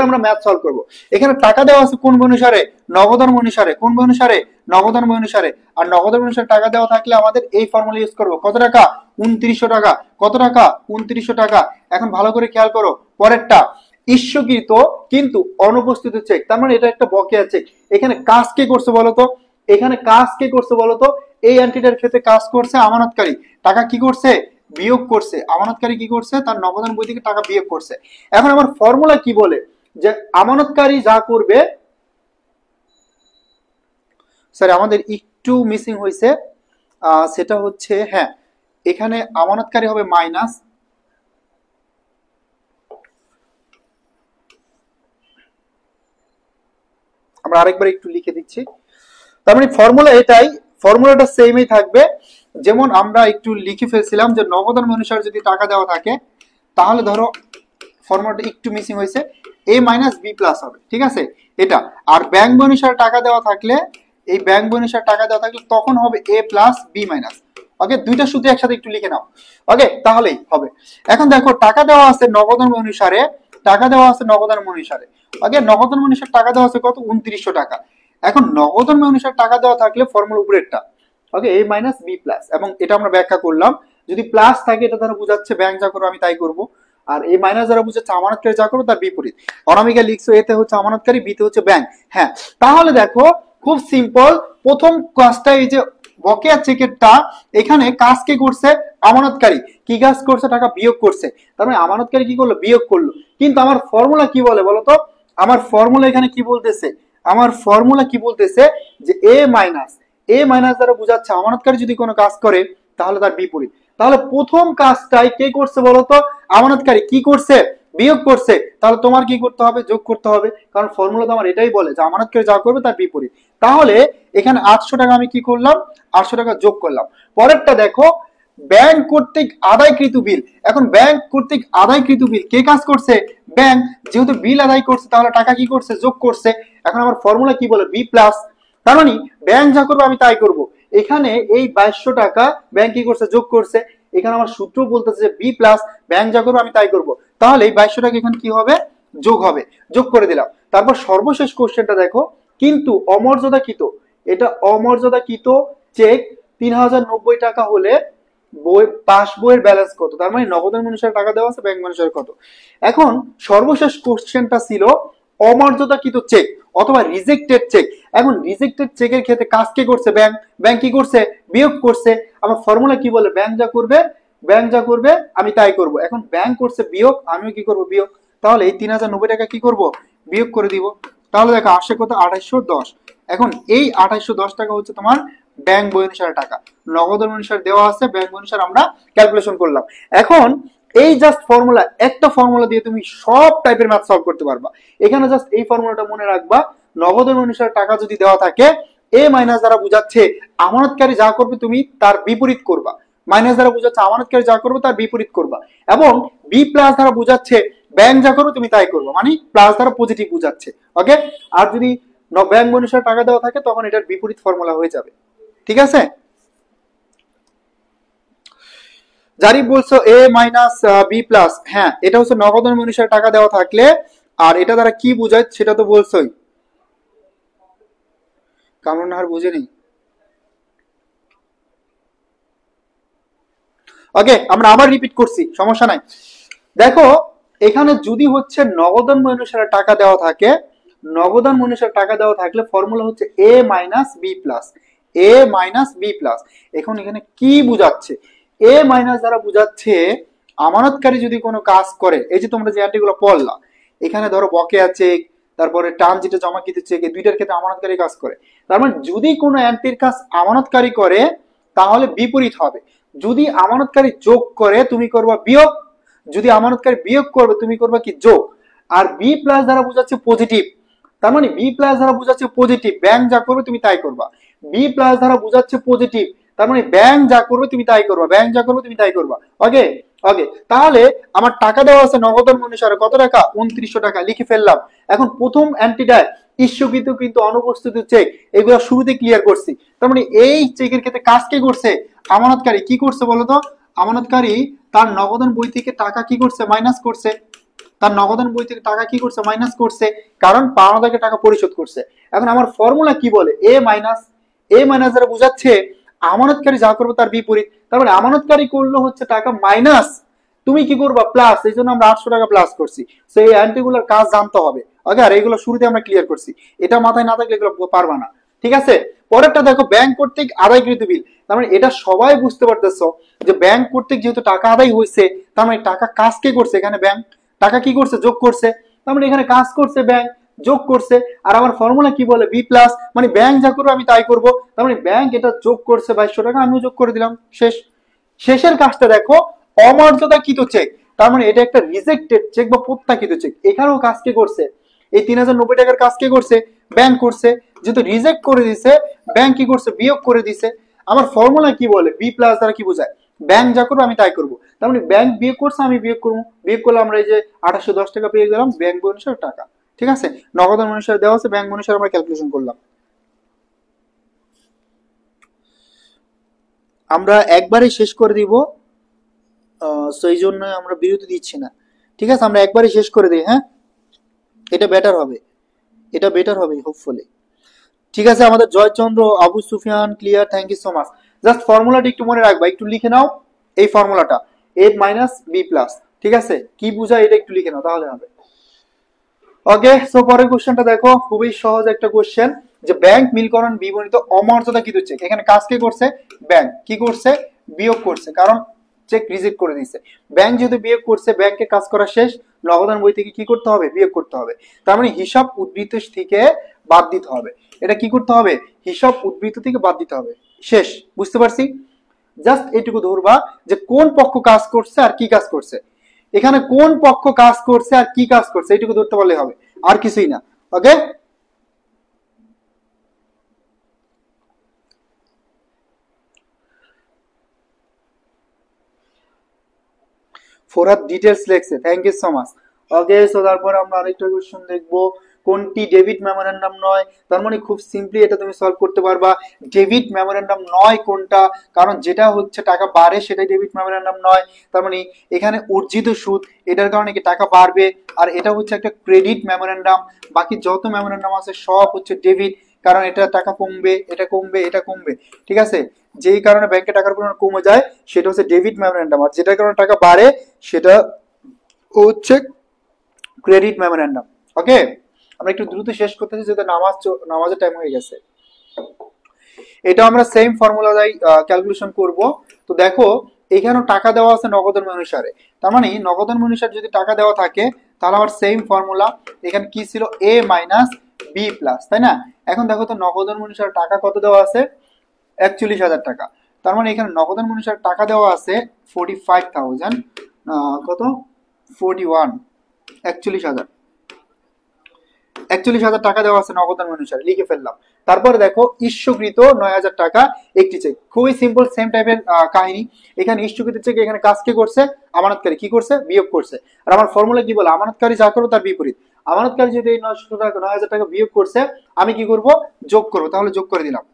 আমরা ম্যাথ সলভ করব। এখানে টাকা দেওয়া আছে কোন বই অনুসারে? নগদান বই অনুসারে। কোন বই অনুসারে? নগদান বই অনুসারে। আর নগদান বই অনুসারে টাকা দেওয়া থাকলে আমাদের এই ফর্মুলা ইউজ করব। কত টাকা? 2900 টাকা। কত টাকা? 2900 টাকা। এখন ভালো করে খেয়াল করো পরেরটা, ইস্যুকৃত কিন্তু অনুপস্থিত চেক, তার মানে এটা একটা বকেয়া চেক। এখানে কাজ কে করছে বলতো? এখানে কাজ কে করছে বলতো? এই এন্টিটির ক্ষেত্রে কাজ করছে আমানতকারী, টাকা কি করছে? বিয়োগ করছে। আমানতকারী কি করছে? তার নগদান বই থেকে টাকা বিয়োগ করছে। এখন আমার ফর্মুলা কি বলে যে আমানতকারী যা করবে, স্যার আমাদের একটু মিসিং হয়েছে, সেটা হচ্ছে হ্যাঁ এখানে আমানতকারী হবে মাইনাস, আমরা আরেকবার একটু লিখে দিচ্ছি। তার মানে ফর্মুলা এটাই, ফর্মুলাটা সেমই থাকবে। যেমন আমরা একটু লিখে ফেলছিলাম যে নগদান অনুসারে যদি টাকা দেওয়া থাকে তাহলে ধরো ফর্মুলাটা একটু মিসিং হয়েছে, এ মাইনাস বি প্লাস হবে। ঠিক আছে, এটা। আর ব্যাংক অনুসারে টাকা দেওয়া থাকলে, এই ব্যাংক অনুসারে টাকা দেওয়া থাকলে তখন হবে এ প্লাস বি মাইনাস। ওকে, দুইটা সূত্র একসাথে একটু লিখে নাও। ওকে, তাহলেই হবে। এখন দেখো টাকা দেওয়া আছে নগদান অনুসারে, টাকা দেওয়া আছে নগদান অনুসারে। ওকে, নগদান অনুসারে টাকা দেওয়া আছে কত? 2900 টাকা। এখন নগদান অনুসারে টাকা দেওয়া থাকলে ফর্মুলা উপরেরটা, ওকে, এ মাইনাস বি প্লাস, এবং এটা আমরা ব্যাখ্যা করলাম। যদি প্লাস থাকে এটা দ্বারা বোঝাচ্ছে ব্যাংক যা করবো আমি তাই করব, আর এই মাইনাস দ্বারা বোঝাচ্ছে আমানতকারী যা করবে তার বিপরীত। অনামিকা লিখছো এতে হচ্ছে আমানতকারী, বিতে হচ্ছে ব্যাংক। হ্যাঁ, তাহলে দেখো খুব সিম্পল। প্রথম কাজটা এই যে বকেয়া চেকেরটা, এখানে কাজ কে করছে? আমানতকারী। কি কাজ করছে? টাকা বিয়োগ করছে। তার মানে আমানতকারী কি করলো? বিয়োগ করলো। কিন্তু আমার ফর্মুলা কি বলে বলতো? আমার ফর্মুলা এখানে কি বলতেছে? আমার ফর্মুলা কি বলতেছে যে এ মাইনাস, এ মাইনাস দ্বারা বোঝাচ্ছে আমানতকারী যদি কোনো কাজ করে তাহলে তার বিপরীত। তাহলে প্রথম কাজটাই কে করছে বলতো? আমানতকারী। কি করছে? বিয়োগ করছে। তাহলে তোমার কি করতে হবে? যোগ করতে হবে, কারণ ফর্মুলা তো আমার এটাই বলে যে আমানতকারী যা করবে তার বিপরীত। তাহলে এখানে 800 টাকা আমি কি করলাম? 800 টাকা যোগ করলাম। পরেরটা দেখো, ব্যাংক কর্তৃক আদায়কৃত বিল। এখন ব্যাংক কর্তৃক আদায়কৃত বিল কে কাজ করছে? ব্যাংক। যেহেতু বিল আদায় করছে তাহলে টাকা কি করছে? যোগ করছে। এখন আমার ফর্মুলা কি বলে? B plus. তার মানে ব্যাংক যা করবে আমি তাই করব। এখানে এই 2200 টাকা ব্যাংক কি করছে? যোগ করছে। এখানে আমার সূত্র বলতেছে যে বি প্লাস, ব্যাংক যা করবে আমি তাই করব। তাহলে এই 2200 টাকা এখানে কি হবে? যোগ হবে। যোগ করে দিলাম। তারপর সর্বশেষ কোশ্চেনটা দেখো, কিন্তু অমর্যাদাকৃত, এটা অমর্যাদাকৃত চেক 3090 টাকা হলে বই পাস বইয়ের ব্যালেন্স কত? তার মানে নগদান অনুসারে টাকা দেওয়া আছে, ব্যাংক অনুসারে কত। এখন সর্বশেষ কোশ্চেনটা ছিল অমর্যাদাকৃত চেক অথবা রিজেক্টেড চেক। এখন রিজেক্টেড চেকের ক্ষেত্রে কাজ কে করছে? ব্যাংক। ব্যাংক কি করছে? বিয়োগ করছে। আমার ফর্মুলা কি বলে? ব্যাংক যা করবে, ব্যাংক যা করবে আমি তাই করব। এখন ব্যাংক করছে বিয়োগ, আমিও কি করব? বিয়োগ। তাহলে এই 3090 টাকা কি করব? বিয়োগ করে দিব। তাহলে দেখো আসে কত? 2810। এখন এই 2810 টাকা হচ্ছে তোমার ব্যাংক বই অনুসারে টাকা। নগদ অনুসারে দেওয়া আছে, ব্যাংক অনুসারে আমরা ক্যালকুলেশন করলাম। এখন এই জাস্ট ফর্মুলা, একটা ফর্মুলা দিয়ে তুমি সব টাইপের ম্যাথ সলভ করতে পারবা। এখানে জাস্ট এই ফর্মুলাটা মনে রাখবা, নগদ অনুসারে টাকা যদি দেওয়া থাকে এ মাইনাস দ্বারা বোঝাচ্ছে আমানতকারী যা করবে তুমি তার বিপরীত করবা, মাইনাস দ্বারা বোঝাচ্ছে আমানতকারী যা করবে তার বিপরীত করবা, এবং বি প্লাস দ্বারা বোঝাচ্ছে ব্যাংক যা করবে তুমি তাই করবে, মানে প্লাস দ্বারা পজিটিভ বোঝাচ্ছে। ওকে, আর যদি ব্যাংক অনুসারে টাকা দেওয়া থাকে তখন এটার বিপরীত ফর্মুলা হয়ে যাবে। ঠিক আছে, জারিফ বলছো এ মাইনাস বি প্লাস, হ্যাঁ এটা হচ্ছে নগদান অনুসারে টাকা দেওয়া থাকলে, আর এটা দ্বারা কি বোঝায় সেটা তো বলছোই, কামরুন নাহার বুঝেনি। ওকে, আমরা আবার রিপিট করছি, সমস্যা নাই। দেখো এখানে যদি হচ্ছে নগদান অনুসারে টাকা দেওয়া থাকে, নগদান অনুসারে টাকা দেওয়া থাকলে ফর্মুলা হচ্ছে এ মাইনাস বি প্লাস, এ মাইনাস বি প্লাস। এখন এখানে কি বুঝাচ্ছে, এ মাইনাস দ্বারা বুঝাচ্ছে আমানতকারী যদি কোনো কাজ করে, এই যে তোমরা যে অ্যান্টিগুলো পড়লা, এখানে ধরো বকেয়া চেক, তারপরে ট্রানজিটে জমাকৃত চেক, এই দুইটার ক্ষেত্রে আমানতকারী কাজ করে। তার মানে যদি কোনো অ্যান্টির কাজ আমানতকারী করে তাহলে বিপরীত হবে। যদি আমানতকারী যোগ করে তুমি করবা বিয়োগ, যদি আমানতকারী বিয়োগ করবে তুমি করবা কি যোগ। আর বি প্লাস দ্বারা বোঝাচ্ছে পজিটিভ, তার মানে বি প্লাস দ্বারা বোঝাচ্ছে পজিটিভ, ব্যাংক যা করবে তুমি তাই করবা। বি প্লাস দ্বারা বোঝাচ্ছে পজিটিভ, তার মানে ব্যাংক যা করবে তুমি তাই করবা, ব্যাংক যা করবে তুমি তাই করবা। ওকে, ওকে, তাহলে আমার টাকা দেওয়া আছে নগদান অনুসারে কত টাকা, 2900 টাকা, লিখে ফেললাম। এখন প্রথম অ্যান্টিটায় ইস্যুকৃত কিন্তু অনুপস্থিত চেক, এগুলো শুরুতে ক্লিয়ার করছি। তার মানে এই চেকের ক্ষেত্রে কাজ কে করছে, আমানতকারী কি করছে বলতো, আমানতকারী তার নগদান বই থেকে টাকা কি করছে, মাইনাস করছে। তার নগদান বই থেকে টাকা কি করছে, মাইনাস করছে, কারণ পাওনাদারকে টাকা পরিশোধ করছে। এখন আমার ফর্মুলা কি বলে, এ মাইনাস, এ মাইনাস দ্বারা বোঝাচ্ছে আমানতকারী যা করবে তার বিপরীত। তার মানে আমানতকারী করলো হচ্ছে টাকা মাইনাস, তুমি কি করবা প্লাস, এই জন্য আমরা 800 টাকা প্লাস করছি। তো এই অ্যান্টিগুলোর কাজ জানতে হবে। ওকে, আর এইগুলো শুরুতে আমরা ক্লিয়ার করছি, এটা মাথায় না থাকলে এগুলো পারবা না। ঠিক আছে, পরেরটা দেখো, ব্যাংক কর্তৃক আদায়কৃত বিল। তার মানে এটা সবাই বুঝতে পারতেছো যে ব্যাংক কর্তৃক যেহেতু টাকা আদায় হয়েছে, তার মানে টাকা কাজ কে করছে, এখানে ব্যাংক টাকা কি করছে, যোগ করছে। তার মানে এখানে কাজ করছে ব্যাংক, যোগ করছে। আর আমার ফর্মুলা কি বলে, বি প্লাস, মানে ব্যাংক যা করবে আমি তাই করব। তার মানে ব্যাংক এটা যোগ করছে 2200 টাকা, আমিও যোগ করে দিলাম, শেষ। শেষের কাজটা দেখো, অমর্যাদাকৃত চেক, তার মানে এটা একটা রিজেক্টেড চেক বা প্রত্যাখ্যিত চেক। এখানেও কাজ কে করছে, এই 3090 টাকার কাজ কে করছে, ব্যাংক করছে। যেহেতু রিজেক্ট করে দিছে, ব্যাংক কি করছে, বিয়োগ করে দিছে। আমার ফর্মুলা কি বলে, বি প্লাস দ্বারা কি বোঝায়, ব্যাংক যা করবো আমি তাই করবো। তার মানে ব্যাংক বিয়োগ করছে, আমি বিয়োগ করবো, বিয়োগ করলে আমরা এই যে 2810 টাকা পেয়ে গেলাম ব্যাংক অনুসারে টাকা। ঠিক আছে, নগদ অনুসারে দেওয়া আছে, ব্যাংক অনুসারে আমরা ক্যালকুলেশন করলাম। আমরা একবারে শেষ করে দিব, সেই জন্য আমরা বিরতি দিচ্ছি না। ঠিক আছে, আমরা একবারে শেষ করে দিই, হ্যাঁ এটা বেটার হবে, এটা বেটার হবে হোপফুলি। ঠিক আছে, আমাদের Joychandra, Abu Sufian clear, thank you so much. Just ফর্মুলাটা একটু মনে রাখবা, একটু লিখে নাও এই ফর্মুলাটা, এ মাইনাস বি প্লাস। ঠিক আছে, কি বুঝায় এটা একটু লিখে নাও তাহলে হবে। ওকে, সো পরের কোশ্চেনটা দেখো, খুবই সহজ একটা কোশ্চেন, যে ব্যাংক মিলকরণ বিবর্ণিত অমর্যাদাকৃত চেক। এখানে কাজ কে করছে, ব্যাংক কি করছে, বিয়োগ করছে, কারণ চেক রিজেক্ট করে দিয়েছে। ব্যাংক যেহেতু বিয়োগ করছে, ব্যাংকে কাজ করা শেষ, নগদান বই থেকে কি করতে হবে, বিয়োগ করতে হবে। তার মানে হিসাব উদ্ধৃত থেকে বাদ দিতে হবে। এটা কি করতে হবে, হিসাব উদ্ধৃত থেকে বাদ দিতে হবে, শেষ। বুঝতে পারছি, জাস্ট এটুকু ধরবা যে কোন পক্ষ কাজ করছে আর কি কাজ করছে। এখানে কোন পক্ষ কাজ করছে আর কি কাজ করছে এইটুকু ধরতে পারলে হবে, আর কিছুই না। ওকে, ফরহাদ ডিটেলস লেখছে, thank you so much. Okay, so তারপর আমরা আরেকটা কোশ্চেন দেখবো, কোনটি ডেবিট মেমোরেন্ডাম নয়। তার মানে খুব সিম্পলি এটা তুমি সলভ করতে পারবা, ডেবিট মেমোরেন্ডাম নয় কোনটা, কারণ যেটা হচ্ছে টাকা বাড়ে সেটাই ডেবিট মেমোরেন্ডাম নয়। তার মানে এখানে অর্জিত সুদ, এটার কারণে কি টাকা বাড়বে, আর এটা হচ্ছে একটা ক্রেডিট মেমোরেন্ডাম। বাকি যত মেমোরেন্ডাম আছে সব হচ্ছে ডেবিট, কারণ এটা টাকা কমবে, এটা কমবে, এটা কমবে। ঠিক আছে, যেই কারণে ব্যাংকে টাকার পরিমাণ কমে যায় সেটা হচ্ছে ডেবিট মেমোরেন্ডাম, আর যেটার কারণে টাকা বাড়ে সেটা হচ্ছে ক্রেডিট মেমোরেন্ডাম। ওকে, আমরা একটু দ্রুত শেষ করতেছি যেহেতু নামাজের টাইম হয়ে গেছে। এটা আমরা সেম ফর্মুলা দিয়ে ক্যালকুলেশন করব। তো দেখো এখানেও টাকা দেওয়া আছে নগদান অনুসারে, তার মানে নগদান অনুসারে যদি টাকা দেওয়া থাকে তাহলে আমার সেম ফর্মুলা, এখানে কি ছিল, এ মাইনাস বি প্লাস, তাই না। এখন দেখো তো নগদান অনুসারে টাকা কত দেওয়া আছে, 41,000 টাকা। তার মানে এখানে নগদান অনুসারে টাকা দেওয়া আছে 45,000, কত 41, 41,000। 41,000 টাকা দেওয়া আছে নগদান অনুসারে, লিখে ফেললাম। তারপরে দেখো ইস্যুকৃত 9,000 টাকা একটি চেক, খুবই সিম্পল সেম টাইপের কাহিনী। এখানে ইস্যুকৃত চেক, এখানে কাজ কে করছে, আমানতকারী কি করছে, বিয়োগ করছে। আর আমার ফর্মুলা কি বলে, আমানতকারী যা করো তার বিপরীত। আমানতকারী যদি এই 9,000 টাকা বিয়োগ করছে, আমি কি করব, যোগ করবো, তাহলে যোগ করে দিলাম।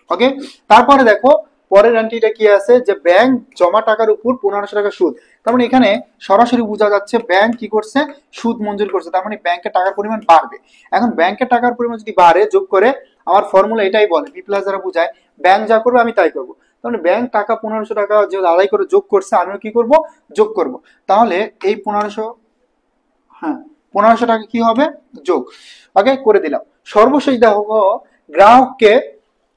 ওকে, তারপরে দেখো পরের এন্ট্রিটা কি আছে, যে ব্যাংক জমা টাকার উপর 1500 টাকা সুদ। তার মানে এখানে সরাসরি বোঝা যাচ্ছে ব্যাংক কি করছে, সুদ মঞ্জুর করছে। তার মানে ব্যাংকের টাকার পরিমাণ বাড়বে। এখন ব্যাংকের টাকার পরিমাণ যদি বাড়ে, যোগ করে, আমার ফর্মুলা এটাই বলে, বি প্লাস দ্বারা বোঝায় ব্যাংক যা করবে আমি তাই করবো। তার মানে ব্যাংক টাকা 1500 টাকা যে আদায় করে যোগ করছে, আমিও কি করব, যোগ করব। তাহলে এই 1500, হ্যাঁ 1500 টাকা কি হবে, যোগ। ওকে, করে দিলাম। সর্বশেষ দেখো গ্রাহককে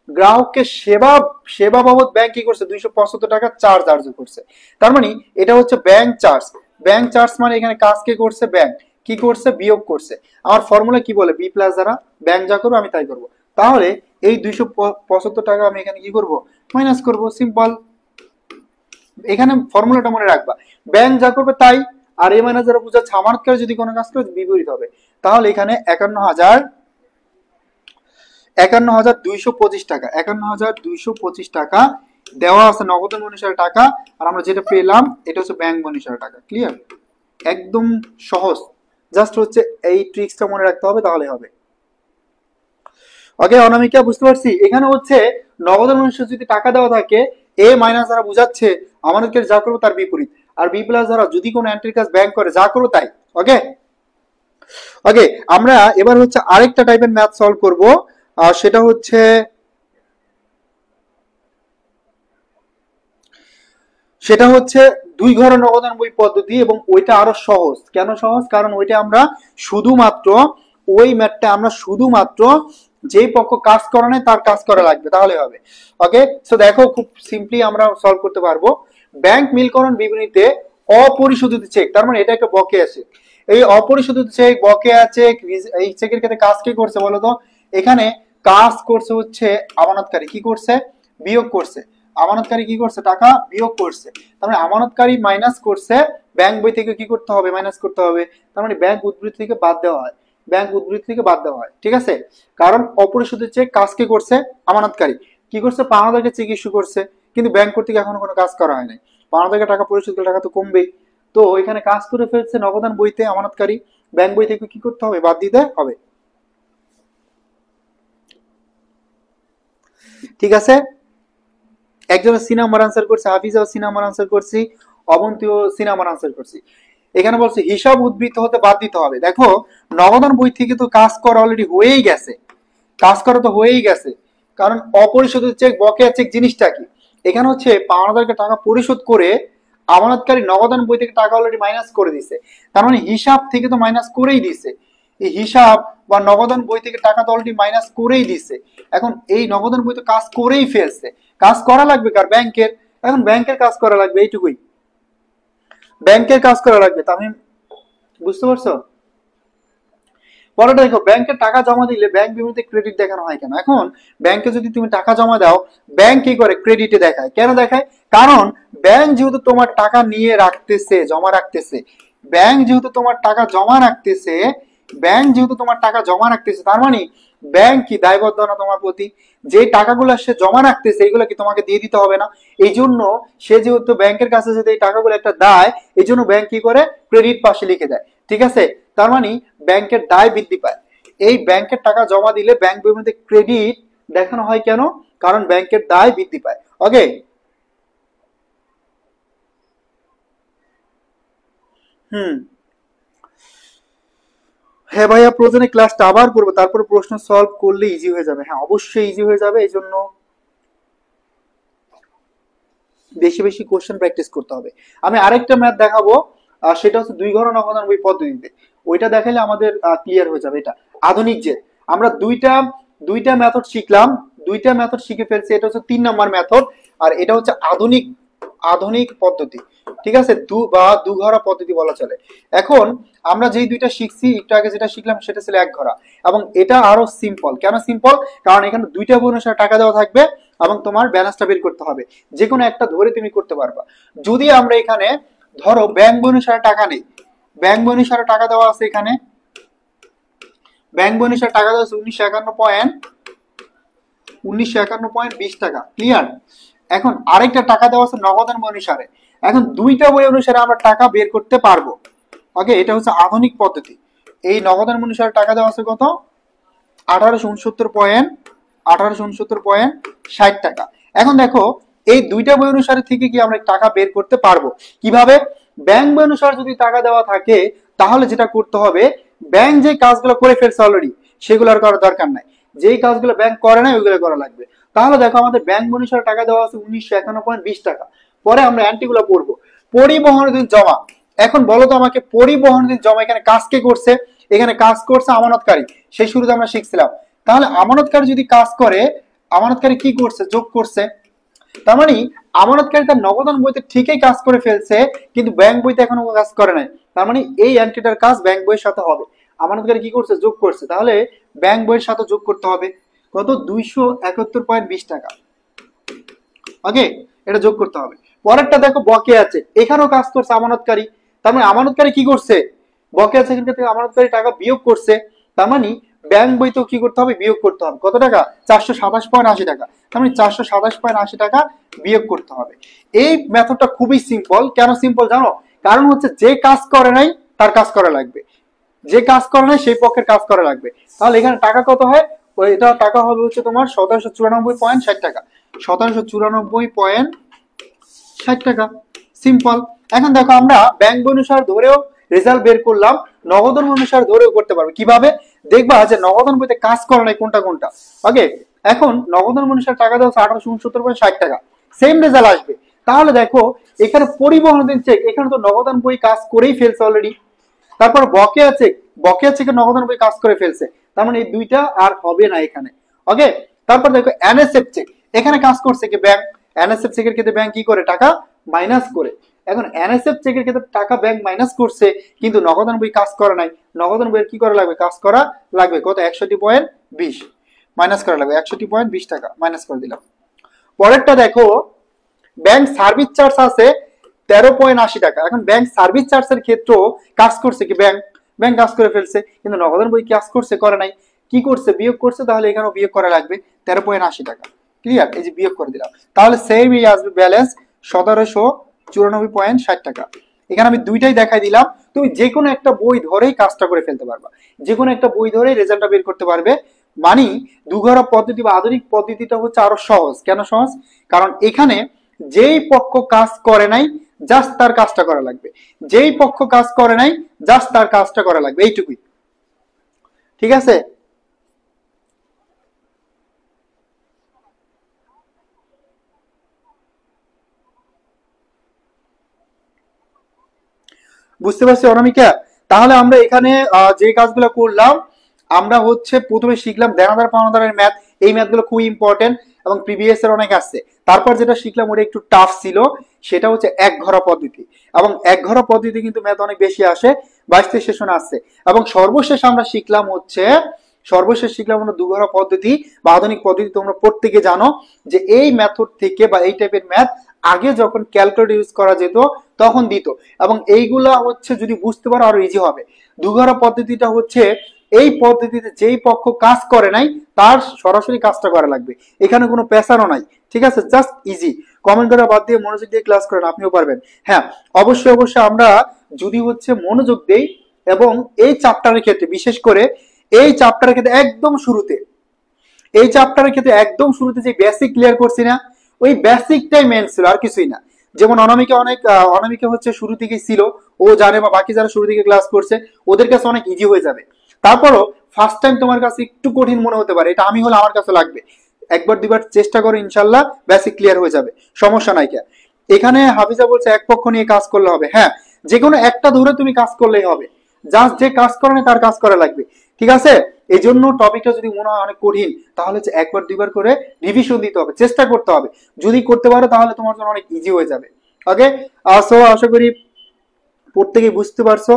গ্রাহককে সেবা সেবা বাবদ ব্যাংক কি করছে, 275 টাকা চার্জ ধার্য করছে। তার মানে এটা হচ্ছে ব্যাংক চার্জ। ব্যাংক চার্জ মানে এখানে কাজ কে করছে, ব্যাংক কি করছে, বিয়োগ করছে। আমার ফর্মুলা কি বলে, বি প্লাস দ্বারা ব্যাংক যা করবো আমি তাই করব। তাহলে এই 275 টাকা আমি এখানে কি করব, মাইনাস করব, সিম্পল। এখানে ফর্মুলাটা মনে রাখবা, ব্যাংক যা করবে তাই, আর এ মাইনাস দ্বারা বোঝাচ্ছে আমানতকারী যদি কোনো কাজ করে বিপরীত হবে। তাহলে এখানে 51,225 টাকা, 51,225 টাকা দেওয়া আছে নগদান অনুসারে টাকা। আর আমরা যেটা পেলাম এটা হচ্ছে ব্যাংক অনুসারে টাকা। ক্লিয়ার, একদম সহজ, জাস্ট হচ্ছে এই ট্রিক্সটা মনে রাখতে হবে, তাহলে হবে। ওকে অনামিকা, বুঝতে পারছি। এখানে হচ্ছে নগদান অনুসারে যদি টাকা দেওয়া থাকে, এ মাইনাস দ্বারা বোঝাচ্ছে আমানতকারী যা করবো তার বিপরীত, আর বি প্লাস দ্বারা যদি কোনো এন্ট্রির কাজ ব্যাংক করে, যা করবো তাই। ওকে ওকে, আমরা এবার হচ্ছে আরেকটা টাইপের ম্যাথ সলভ করব। আর সেটা হচ্ছে দুই ঘর নগদান বই পদ্ধতি, এবং ওইটা আরো সহজ। কেন সহজ, কারণ ওইটা আমরা শুধুমাত্র ওই ম্যাথটা আমরা শুধুমাত্র যেই পক্ষ কাজ করে নাই তার কাজ করা লাগবে, তাহলে হবে। ওকে, সো দেখো খুব সিম্পলি আমরা সলভ করতে পারবো। ব্যাংক মিলকরণ বিবরণীতে অপরিশোধিত চেক, তার মানে এটা একটা বকেয়া চেক। এই অপরিশোধিত চেক, বকেয়া চেক, এই চেকের ক্ষেত্রে কাজ কি করছে বলতো, এখানে কাজ করছে হচ্ছে আমানতকারী কি করছে, বিয়োগ করছে। আমানতকারী কি করছে, টাকা বিয়োগ করছে। তার মানে আমানতকারী মাইনাস করছে, ব্যাংক বই থেকে কি করতে হবে, মাইনাস করতে হবে। তার মানে ব্যাংক উদ্ধৃতি থেকে বাদ দেওয়া হয়, ব্যাংক উদ্ধৃতি থেকে বাদ দেওয়া হয়। ঠিক আছে, কারণ অপরিশোধিত চেক কাজ কে করছে, আমানতকারী কি করছে, 5,000 চেক ইস্যু করছে, কিন্তু ব্যাংক কর্তৃক এখনো কোনো কাজ করা হয় নাই। 5,000 টাকা পরিশোধ করলে টাকা তো কমবেই। তো এখানে কাজ করে ফেলছে নগদান বইতে আমানতকারী, ব্যাংক বই থেকে কি করতে হবে, বাদ দিতে হবে। ঠিক আছে, একজনের সি নাম্বার আনসার করছে, হাফিজাও সি নাম্বার আনসার করছি, অবন্তীও সি নাম্বার আনসার করছি। এখানে বলছে হিসাব উদ্বৃত্ত হতে বাদ দিতে হবে। দেখো নগদান বই থেকে তো কাজ করা অলরেডি হয়েই গেছে, কাজ করা তো হয়েই গেছে। কারণ অপরিশোধিত চেক, বকেয়া চেক জিনিসটা কি, এখানে হচ্ছে 5,000 টাকা পরিশোধ করে আমানতকারী নগদান বই থেকে টাকা অলরেডি মাইনাস করে দিছে। তার মানে হিসাব থেকে তো মাইনাস করেই দিছে, এই হিসাব বা নগদান বই থেকে টাকা তো অলরেডি মাইনাস করেই দিছে। এখন এই নগদান বই তো কাজ করেই ফেলছে, কাজ করা লাগবে কার, ব্যাংকের। এখন ব্যাংকের কাজ করা লাগবে, এইটুকুই, ব্যাংকের কাজ করা লাগবে। তামিম, বুঝতে পারছো? পরেটা দেখো, ব্যাংকে টাকা জমা দিলে ব্যাংক বিবৃতিতে ক্রেডিট দেখানো হয় কেন? এখন ব্যাংকে যদি তুমি টাকা জমা দাও, ব্যাংক কি করে, ক্রেডিটে দেখায়। কেন দেখায়? কারণ ব্যাংক যেহেতু তোমার টাকা নিয়ে রাখতেছে, জমা রাখতেছে, ব্যাংক যেহেতু তোমার টাকা জমা রাখতেছে, ব্যাংক যেহেতু তোমার টাকা জমা রাখতেছে, তার মানে ব্যাংক কি দায়বদ্ধ না তোমার প্রতি? যে টাকাগুলো সে জমা রাখতেছে এইগুলো কি তোমাকে দিয়ে দিতে হবে না? এই জন্য সে যেহেতু ব্যাংকের কাছে যদি এই টাকাগুলো একটা দায়, এই জন্য ব্যাংক কি করে, ক্রেডিট পাশে লিখে দেয়। ঠিক আছে, তার মানে ব্যাংকের দায় বৃদ্ধি পায়। এই ব্যাংকের টাকা জমা দিলে ব্যাংক বিবৃতিতে ক্রেডিট দেখানো হয় কেন? কারণ ব্যাংকের দায় বৃদ্ধি পায়। ওকে, হুম, হ্যাঁ ভাইয়া, প্রয়োজনে ক্লাসটা আবার করবো, তারপর প্রশ্ন সলভ করলে ইজি হয়ে যাবে। হ্যাঁ অবশ্যই ইজি হয়ে যাবে, এই জন্য বেশি বেশি কোশ্চেন প্র্যাকটিস করতে হবে। আমি আরেকটা ম্যাথ দেখাবো, সেটা হচ্ছে দুই ঘর নগদান বই পদ্ধতিতে। ওইটা দেখালে আমাদের ক্লিয়ার হয়ে যাবে। এটা আধুনিক যে আমরা দুইটা দুইটা মেথড শিখলাম, দুইটা মেথড শিখে ফেলছি। এটা হচ্ছে 3 নম্বর মেথড, আর এটা হচ্ছে আধুনিক আধুনিক পদ্ধতি। ঠিক আছে, দু ঘরা পদ্ধতি বলা চলে। এখন আমরা যেই দুইটা শিখছি, একটু আগে যেটা শিখলাম সেটা ছিল এক ঘরা, এবং এটা আরো সিম্পল। কেন সিম্পল? কারণ এখানে দুইটা বই অনুসারে টাকা দেওয়া থাকবে, এবং তোমার ব্যালেন্সটা বের করতে হবে। যে কোনো একটা ধরে তুমি করতে পারবা। যদি আমরা এখানে ধরো ব্যাংক বই অনুসারে টাকা নেই, ব্যাংক বই অনুসারে টাকা দেওয়া আছে এখানে, ব্যাংক বই অনুসারে টাকা দেওয়া আছে 1951.20 টাকা। ক্লিয়ার? এখন আরেকটা টাকা দেওয়া আছে নগদান বই অনুসারে। এখন দুইটা বই অনুসারে আমরা টাকা বের করতে পারবো। ওকে, এটা হচ্ছে আধুনিক পদ্ধতি। এই নগদান অনুসারে টাকা দেওয়া আছে কত? 1869.60 টাকা। এখন দেখো এই দুইটা বই অনুসারে থেকে কি আমরা টাকা বের করতে পারবো কিভাবে? ব্যাংক বই অনুসারে যদি টাকা দেওয়া থাকে তাহলে যেটা করতে হবে, ব্যাংক যে কাজগুলো করে ফেলছে অলরেডি সেগুলো আর করার দরকার নাই, যেই কাজগুলো ব্যাংক করে নাই ওইগুলো করা লাগবে। তাহলে দেখো আমাদের ব্যাংক বই অনুসারে টাকা দেওয়া আছে 1951.20 টাকা। পরে আমরা অ্যান্টিগুলো পড়বো। পরিবহনের দিন জমা। এখন বলো তো আমাকে, পরিবহনের দিন জমা এখানে কাজ কে করছে? এখানে কাজ করছে আমানতকারী। সেই শুরুতে আমরা শিখছিলাম। তাহলে আমানতকারী যদি কাজ করে, আমানতকারী কি করছে? যোগ করছে। তার মানে আমানতকারী তার নগদান বইতে ঠিকই কাজ করে ফেলছে, কিন্তু ব্যাংক বইতে এখনো কাজ করে নাই। তার মানে এই এন্ট্রিটার কাজ ব্যাংক বইয়ের সাথে হবে। আমানতকারী কি করছে? যোগ করছে। তাহলে ব্যাংক বইয়ের সাথে যোগ করতে হবে কত? 271.20 টাকা। ওকে, এটা যোগ করতে হবে। পরেরটা দেখো বকেয়া আছে, এখানেও কাজ করছে আমানতকারী। তার মানে আমানতকারী কি করছে? বকেয়া আছে এখান থেকে আমানতকারী টাকা বিয়োগ করছে। তার মানে ব্যাংক বইতেও কি করতে হবে? বিয়োগ করতে হবে। কত টাকা? 427.80 টাকা। তার মানে 427.80 টাকা বিয়োগ করতে হবে। এই মেথডটা খুবই সিম্পল। কেন সিম্পল জানো? কারণ হচ্ছে যে কাজ করে নাই তার কাজ করা লাগবে, যে কাজ করে নাই সেই পক্ষের কাজ করা লাগবে। তাহলে এখানে টাকা কত হয়? এটা টাকা হবে হচ্ছে তোমার 1794.60 টাকা। 1794.60 টাকা। সিম্পল। এখন দেখো আমরা ব্যাংক বই অনুসার ধরেও রেজাল্ট বের করলাম, নগদান অনুসার ধরেও করতে পারবে। কিভাবে? দেখবা যে নগদান বইতে কাজ করে নাই কোনটা কোনটা। ওকে, এখন নগদান অনুসার টাকা দেওয়া 1869.60 টাকা, সেম রেজাল্ট আসবে। তাহলে দেখো এখানে পরিবহন দিন চেক, এখানে তো নগদান বই কাজ করেই ফেলছে অলরেডি। তারপর বকেয়া চেক, বকেয়া চেকে নগদান বই কাজ করে ফেলছে। তার মানে এই দুইটা আর হবে না এখানে। ওকে, তারপর দেখো এনএসএফ চেক, এখানে কাজ করছে কি ব্যাংক। এনএসএফ চেকের ক্ষেত্রে ব্যাংক কি করে? টাকা মাইনাস করে। এখন এনএসএফ চেকের ক্ষেত্রে টাকা ব্যাংক মাইনাস করছে, কিন্তু নগদান বই কাজ করে নাই। নগদান বইয়ের কি করা লাগবে? কাজ করা লাগবে। কত? 61.20 মাইনাস করা লাগবে। 61.20 টাকা মাইনাস করে দিলাম। পরেরটা দেখো ব্যাংক সার্ভিস চার্জ আছে 13.80 টাকা। এখন ব্যাংক সার্ভিস চার্জের ক্ষেত্রেও কাজ করছে কি ব্যাংক? ব্যাংক কাজ করে ফেলছে, কিন্তু নগদান বই কাজ করছে? করে নাই। কি করছে? বিয়োগ করছে। তাহলে এখানেও বিয়োগ করা লাগবে 13.80 টাকা। ক্লিয়ার? এই যে বিয়োগ করে দিলাম। তাহলে সেম এই আসবে ব্যালেন্স 1794.60 টাকা। এখানে আমি দুইটাই দেখাই দিলাম। তুমি যে কোনো একটা বই ধরেই কাজটা করে ফেলতে পারবা, যে কোনো একটা বই ধরেই রেজাল্টটা বের করতে পারবে। মানে দুঘরা পদ্ধতি বা আধুনিক পদ্ধতিটা হচ্ছে আরো সহজ। কেন সহজ? কারণ এখানে যেই পক্ষ কাজ করে নাই জাস্ট তার কাজটা করা লাগবে, যেই পক্ষ কাজ করে নাই জাস্ট তার কাজটা করা লাগবে, এইটুকুই। ঠিক আছে? বুঝতে পারছি অনামিকা? তাহলে আমরা এখানে যে কাজগুলো করলাম, আমরা হচ্ছে প্রথমে শিখলাম দেনাদার পাওনাদারের ম্যাথ। এই ম্যাথগুলো খুব ইম্পর্টেন্ট এবং প্রিভিয়াস এর অনেক আসছে। তারপর যেটা শিখলাম ওটা একটু টাফ ছিল, সেটা হচ্ছে এক ঘরা পদ্ধতি। এবং এক ঘরা পদ্ধতি কিন্তু ম্যাথ অনেক বেশি আসে, 22 সেশন আসছে। এবং সর্বশেষ শিখলাম আমরা দুঘরা পদ্ধতি বা আধুনিক পদ্ধতি। তোমরা প্রত্যেকে জানো যে এই মেথড থেকে বা এই টাইপের ম্যাথ আগে যখন ক্যালকুলেটর ইউজ করা যেত তখন দিত, এবং এইগুলা হচ্ছে যদি বুঝতে পারো আরো ইজি হবে। দুঘরা পদ্ধতিটা হচ্ছে এই পদ্ধতিতে যেই পক্ষ কাজ করে নাই তার সরাসরি কাজটা করা লাগবে, এখানে কোনো পেশারও নাই। ঠিক আছে? Just easy. কমেন্ট করা বাদ দিয়ে মনোযোগ দিয়ে ক্লাস করেন, আপনিও পারবেন। হ্যাঁ, অবশ্যই অবশ্যই আমরা যদি হচ্ছে মনোযোগ দেই, এবং এই চ্যাপ্টারের ক্ষেত্রে বিশেষ করে এই চ্যাপ্টারের ক্ষেত্রে একদম শুরুতে যে বেসিক ক্লিয়ার করছি না, ওই বেসিকটাই মেন ছিল, আর কিছুই না। যেমন অনামিকা হচ্ছে শুরু থেকে ছিল, ও জানে, বা বাকি যারা শুরু থেকে ক্লাস করছে ওদের কাছে অনেক ইজি হয়ে যাবে। তারপরও ফার্স্ট টাইম তোমার কাছে একটু কঠিন মনে হতে পারে, এটা আমি হলে আমার কাছে লাগবে। একবার দুবার চেষ্টা করো, ইনশাল্লাহ বেসিক ক্লিয়ার হয়ে যাবে, সমস্যা নাই। কে এখানে হাফিজা বলছে এক পক্ষ নিয়ে কাজ করলে হবে। হ্যাঁ, যে কোনো একটা ধরে তুমি কাজ করলেই হবে, জাস্ট যে কাজ করে না তার কাজ করা লাগবে। ঠিক আছে? এই জন্য টপিকটা যদি মনে হয় অনেক কঠিন, তাহলে একবার দুইবার করে রিভিশন দিতে হবে, চেষ্টা করতে হবে। যদি করতে পারো তাহলে তোমার জন্য অনেক ইজি হয়ে যাবে। ওকে, সো আশা করি প্রত্যেকেই বুঝতে পারছো।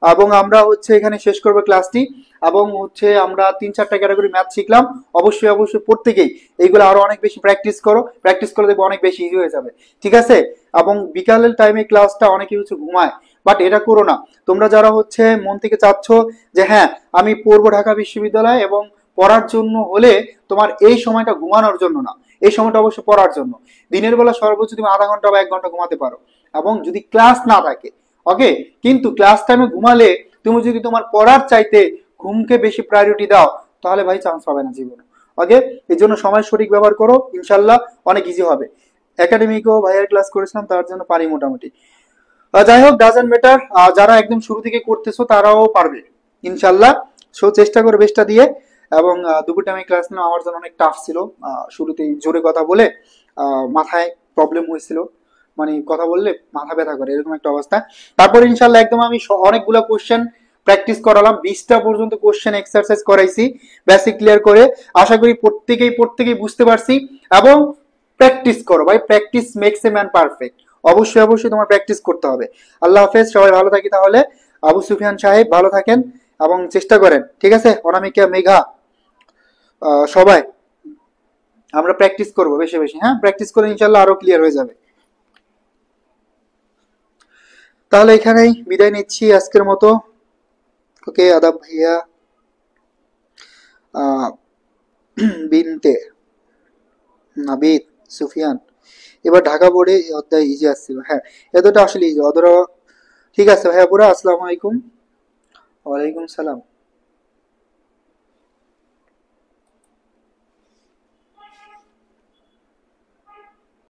এবং আমরা হচ্ছে এখানে শেষ করবো ক্লাসটি। এবং হচ্ছে আমরা 3-4টা ক্যাটাগরি ম্যাথ শিখলাম। অবশ্যই অবশ্যই প্রত্যেকেই এইগুলো আরো অনেক বেশি প্র্যাকটিস করো, প্র্যাকটিস করে দেখবো অনেক বেশি ইজি হয়ে যাবে। ঠিক আছে? এবং বিকালের টাইমে ক্লাসটা অনেকেই হচ্ছে ঘুমায়, বাট এটা করো না। তোমরা যারা হচ্ছে মন থেকে চাচ্ছ যে হ্যাঁ আমি পড়বো ঢাকা বিশ্ববিদ্যালয়, এবং পড়ার জন্য হলে তোমার এই সময়টা ঘুমানোর জন্য না, এই সময়টা অবশ্যই পড়ার জন্য। দিনের বেলা সর্বোচ্চ তুমি আধা ঘন্টা বা 1 ঘন্টা ঘুমাতে পারো, এবং যদি ক্লাস না থাকে, ওকে। কিন্তু ক্লাস টাইমে ঘুমালে তুমি যদি তোমার পড়ার চাইতে ঘুমকে বেশি প্রায়োরিটি দাও, তাহলে ভাই চান্স পাবে না জীবনে, ওকে। এই জন্য সময় সঠিক ব্যবহার করো, ইনশাল্লাহ অনেক ইজি হবে। একাডেমিকও ভাইয়ের ক্লাস করেছিলাম, তার জন্য পারি মোটামুটি। যাই হোক, ডাজন্ট ম্যাটার, যারা একদম শুরু থেকে করতেছো তারাও পারবে ইনশাল্লাহ। সো চেষ্টা করো বেস্টটা দিয়ে। এবং দুপুর টাইমে ক্লাস নেওয়া আমার জন্য অনেক টাফ ছিল। শুরুতেই জোরে কথা বলে মাথায় প্রবলেম হয়েছিল, মানে কথা বললে মাথা ব্যথা করে, এরকম একটা অবস্থা। তারপর ইনশাল্লাহ একদম আমি অনেকগুলো কোশ্চেন প্র্যাকটিস করালাম, 20টা পর্যন্ত কোশ্চেন এক্সারসাইজ করাইছি বেসিক ক্লিয়ার করে। আশা করি প্রত্যেকেই বুঝতে পারছি। এবং প্র্যাকটিস করো ভাই, practice makes a man perfect. অবশ্যই অবশ্যই তোমার প্র্যাকটিস করতে হবে। আল্লাহ হাফেজ, সবাই ভালো থাকি তাহলে। আবু সুফিয়ান সাহেব ভালো থাকেন এবং চেষ্টা করেন, ঠিক আছে? অনামিকা, মেঘা, সবাই আমরা প্র্যাকটিস করবো বেশি বেশি, হ্যাঁ প্র্যাকটিস করে ইনশাল্লাহ আরো ক্লিয়ার হয়ে যাবে। তাহলে এখানেই বিদায় নিচ্ছি আজকের মতো। ওকে, আদাব ভাইয়া। আহ, বিনতে নাবিদ সুফিয়ান, এবার ঢাকা বোর্ডে এই অধ্যায় ইজি আসছিল, হ্যাঁ এতটা আসলে ইজি অধরা। ঠিক আছে ভাইয়া পুরা, আসসালামু আলাইকুম। ওয়ালাইকুম সালাম।